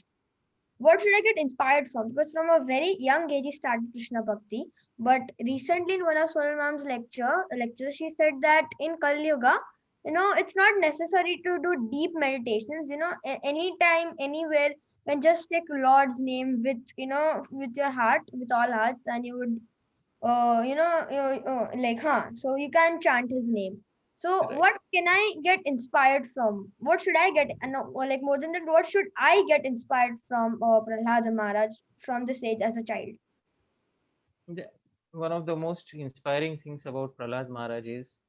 What should I get inspired from? Because from a very young age, he started Krishna Bhakti. But recently, in one of Sonal Mam's lectures, she said that in Kali Yuga, it's not necessary to do deep meditations. Anytime, anywhere, you can just take Lord's name with your heart, with all hearts, and you would, so you can chant his name. So Right. what can I get inspired from? What should I get? More than that, what should I get inspired from Prahlad Maharaj from this age as a child? One of the most inspiring things about Prahlad Maharaj is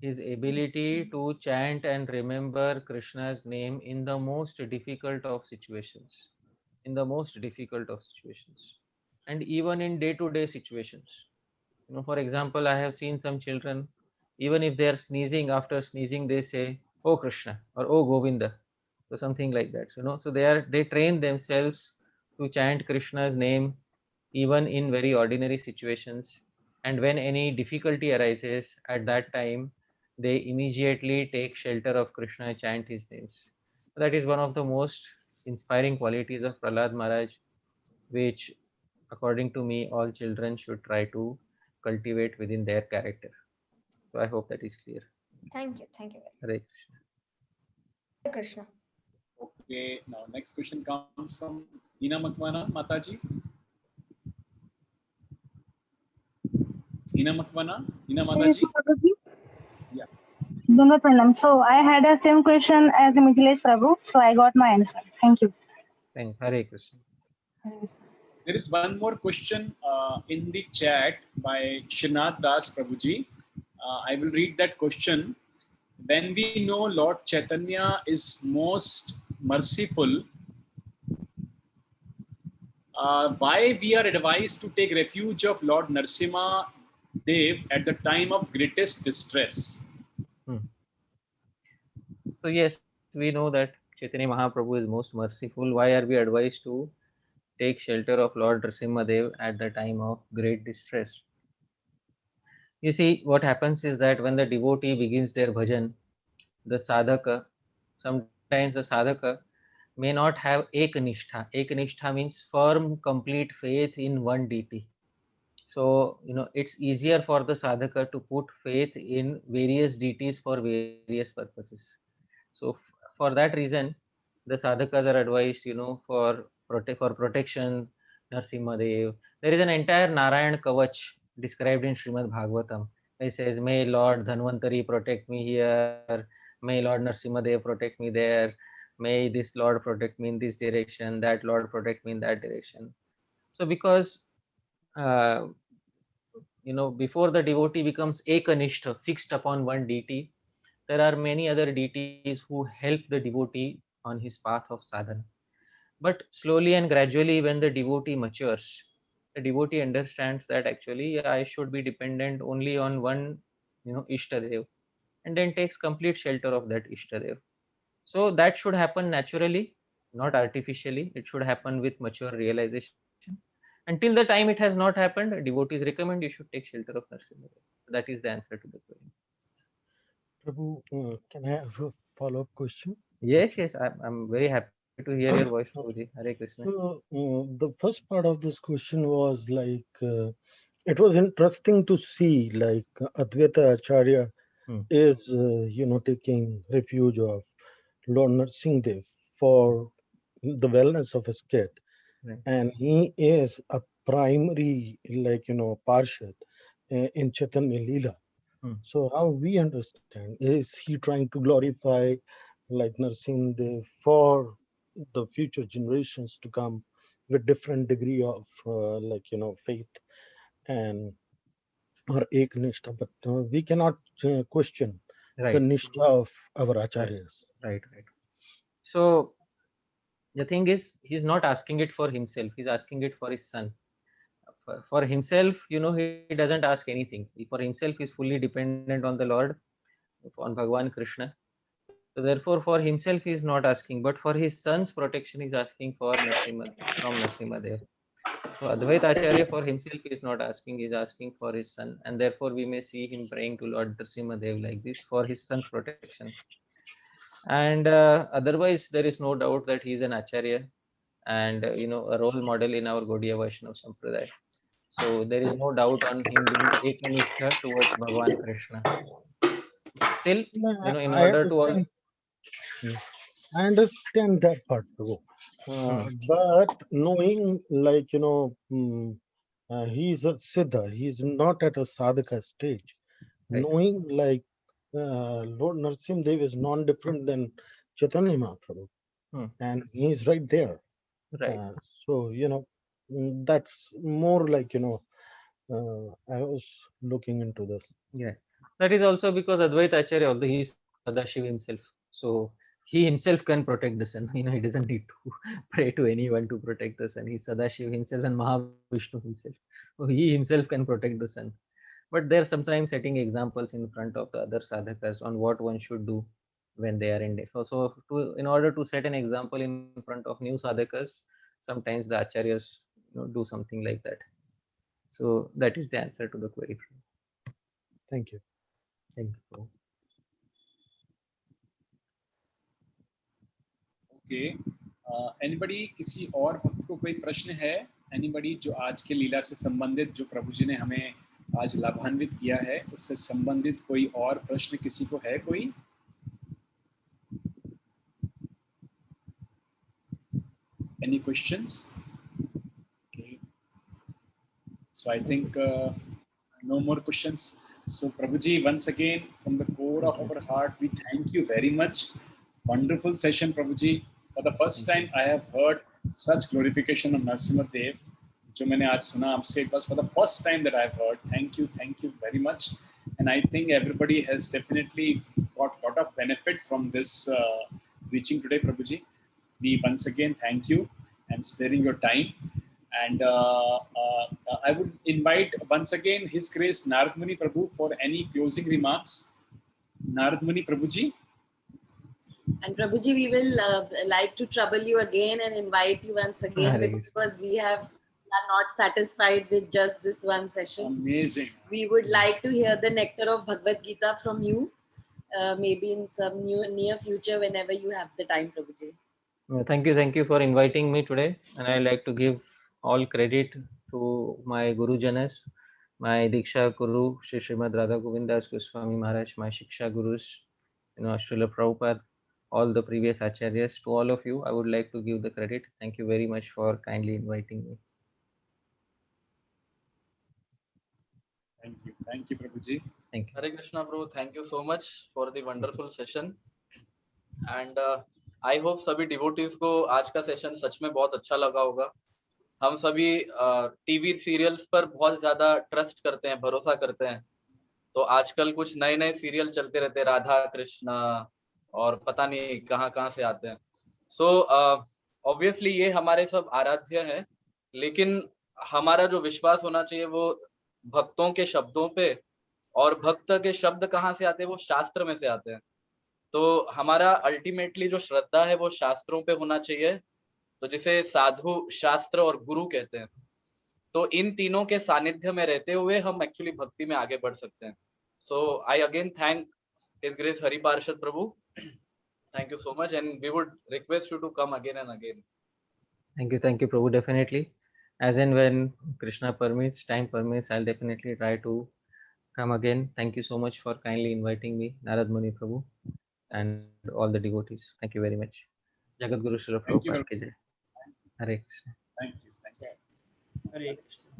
his ability to chant and remember Krishna's name in the most difficult of situations. In the most difficult of situations. And even in day-to-day situations. For example, I have seen some children, even if they are sneezing, after sneezing, they say, "Oh Krishna," or "Oh Govinda," or something like that. So they train themselves to chant Krishna's name even in very ordinary situations. And when any difficulty arises at that time, they immediately take shelter of Krishna, chant his names. That is one of the most inspiring qualities of Prahlad Maharaj, which, according to me, all children should try to cultivate within their character. So I hope that is clear. Thank you. Thank you. Hare Krishna. Hare Krishna. Okay, now next question comes from Hina Makwana, Mataji. Hina Makwana, Hina Mataji. Yeah. Dunga Pranam. So I had the same question as Mithilesh Prabhu, so I got my answer. Thank you. Thank Hare Krishna. There is one more question in the chat by Srinath Das Prabhuji. I will read that question. When we know Lord Chaitanya is most merciful, why we are advised to take refuge of Lord Nrsimha Dev at the time of greatest distress? So yes, we know that Chaitanya Mahaprabhu is most merciful. Why are we advised to take shelter of Lord Nrsimhadev at the time of great distress? You see, what happens is that when the devotee begins their bhajan, the sadhaka, sometimes the sadhaka may not have eknishtha. Eknishtha means firm, complete faith in one deity. So, it's easier for the sadhaka to put faith in various deities for various purposes. So, for that reason, the sadhakas are advised, for protection, Nrsimhadev. There is an entire Narayan Kavach described in Srimad Bhagavatam. It says, "May Lord Dhanvantari protect me here, may Lord Nrsimhadev protect me there, may this Lord protect me in this direction, that Lord protect me in that direction." So because before the devotee becomes ekanishta, fixed upon one deity, there are many other deities who help the devotee on his path of sadhana. But slowly and gradually, when the devotee matures, the devotee understands that actually I should be dependent only on one, Ishtadev, and then takes complete shelter of that Ishtadev. So that should happen naturally, not artificially. It should happen with mature realization. Until the time it has not happened, devotees recommend you should take shelter of Narsimha. That is the answer to the query. Prabhu, can I have a follow-up question? Yes, I'm very happy to hear your voice, Prabhuji. Hare Krishna. So the first part of this question was like, it was interesting to see like Advaita Acharya is, taking refuge of Lord Narsingdev for the wellness of his kid. Right. And he is a primary, Parshad in Chaitanya Leela. So how we understand, is he trying to glorify like Narsimdev for the future generations to come with different degree of faith and or eknishta, but we cannot question the Right. nishta of our acharyas. Right. So the thing is, he's not asking it for himself, he's asking it for his son. For himself, he doesn't ask anything. For himself, he's fully dependent on the Lord, on Bhagwan Krishna. So therefore, for himself, he is not asking, but for his son's protection, he is asking for from Narsimhadev. So Advaita Acharya for himself is not asking, he is asking for his son, and therefore we may see him praying to Lord Narsimhadev like this for his son's protection. And otherwise, there is no doubt that he is an Acharya and a role model in our Gaudiya Vaishnava Sampradaya. So there is no doubt on him being ekaniष्ठा towards Bhagwan Krishna. Still, in order to I understand that part too. But knowing he's a Siddha, he's not at a sadhaka stage. Right. Knowing Lord Narsimdev is non-different than Chaitanya Mahaprabhu. And he's right there. Right. So, that's more like, I was looking into this. Yeah, that is also because Advaita Acharya, although he is Sadashiv himself, so he himself can protect the sun. He doesn't need to pray to anyone to protect the sun. He's Sadashiv himself and Mahavishnu himself. So he himself can protect the sun. But they're sometimes setting examples in front of the other sadhakas on what one should do when they are in day. So in order to set an example in front of new sadhakas, sometimes the acharyas do something like that. So that is the answer to the query. Thank you. Thank you. Okay. Anybody, किसी और भक्त को कोई प्रश्न है? Anybody जो आज के लीला से संबंधित, जो प्रभु जी ने हमें आज लाभान्वित किया है, उससे संबंधित कोई और प्रश्न किसी को है कोई? Any questions? Okay. So I think no more questions. So Prabhuji, once again, from the core of our heart, we thank you very much. Wonderful session, Prabhuji. For the first time, I have heard such glorification of Narsimhadev. जो मैंने आज सुना आपसे, it was for the first time that I've heard. Thank you very much. And I think everybody has definitely got a lot of benefit from this preaching today, Prabhuji. We once again thank you and sparing your time. And I would invite once again His Grace Narad Muni Prabhu for any closing remarks. Narad Muni Prabhuji. And Prabhuji, we will like to trouble you again and invite you once again because we are not satisfied with just this one session. Amazing. We would like to hear the nectar of Bhagavad Gita from you, maybe in some near future whenever you have the time, Prabhuji. Thank you for inviting me today, and I like to give all credit to my Guru Janas, my Diksha Guru, Shri Srimad Radha Govindas Goswami Maharaj, my Shiksha Gurus, Srila Prabhupada, all the previous Acharyas. To all of you, I would like to give the credit. Thank you very much for kindly inviting me. Thank you, Prabhuji. Thank you. Hare Krishna, bro. Thank you so much for the wonderful session. And I hope सभी devotees को आज का session सच में बहुत अच्छा लगा होगा. हम सभी टीवी सीरियल्स पर बहुत ज्यादा ट्रस्ट करते हैं, भरोसा करते हैं. तो आजकल कुछ नए सीरियल चलते रहते हैं, राधा कृष्णा और पता नहीं कहाँ से आते हैं. सो ऑब्वियसली ये हमारे सब आराध्य हैं, लेकिन हमारा जो विश्वास होना चाहिए वो भक्तों के शब्दों पे, और भक्त के शब्द कहाँ से आते हैं, वो शास्त्र में से आते हैं. तो हमारा अल्टीमेटली जो श्रद्धा है वो शास्त्रों पे होना चाहिए, तो जिसे साधु शास्त्र और गुरु कहते हैं. तो इन तीनों के सानिध्य में रहते हुए हम एक्चुअली भक्ति में आगे बढ़ सकते हैं. So I again thank His Grace Hari Parshad Prabhu. Thank you so much, and we would request you to come again and again. Thank you, Prabhu. Definitely, as and when Krishna permits, time permits, I'll definitely try to come again. Thank you so much for kindly inviting me, Narad Muni Prabhu, and all the devotees. Thank you very much. Jagat Guru Srila Thank you. Prabhupada ki jai. Hare Krishna. Thank you. Thank you. Hare Krishna.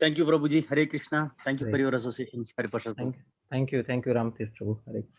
Thank you, Prabhuji. Hare Krishna. Thank you for Hare. your association. Hari Parshad Prabhu. Thank you, Ramtirth Prabhu. Hare Krishna.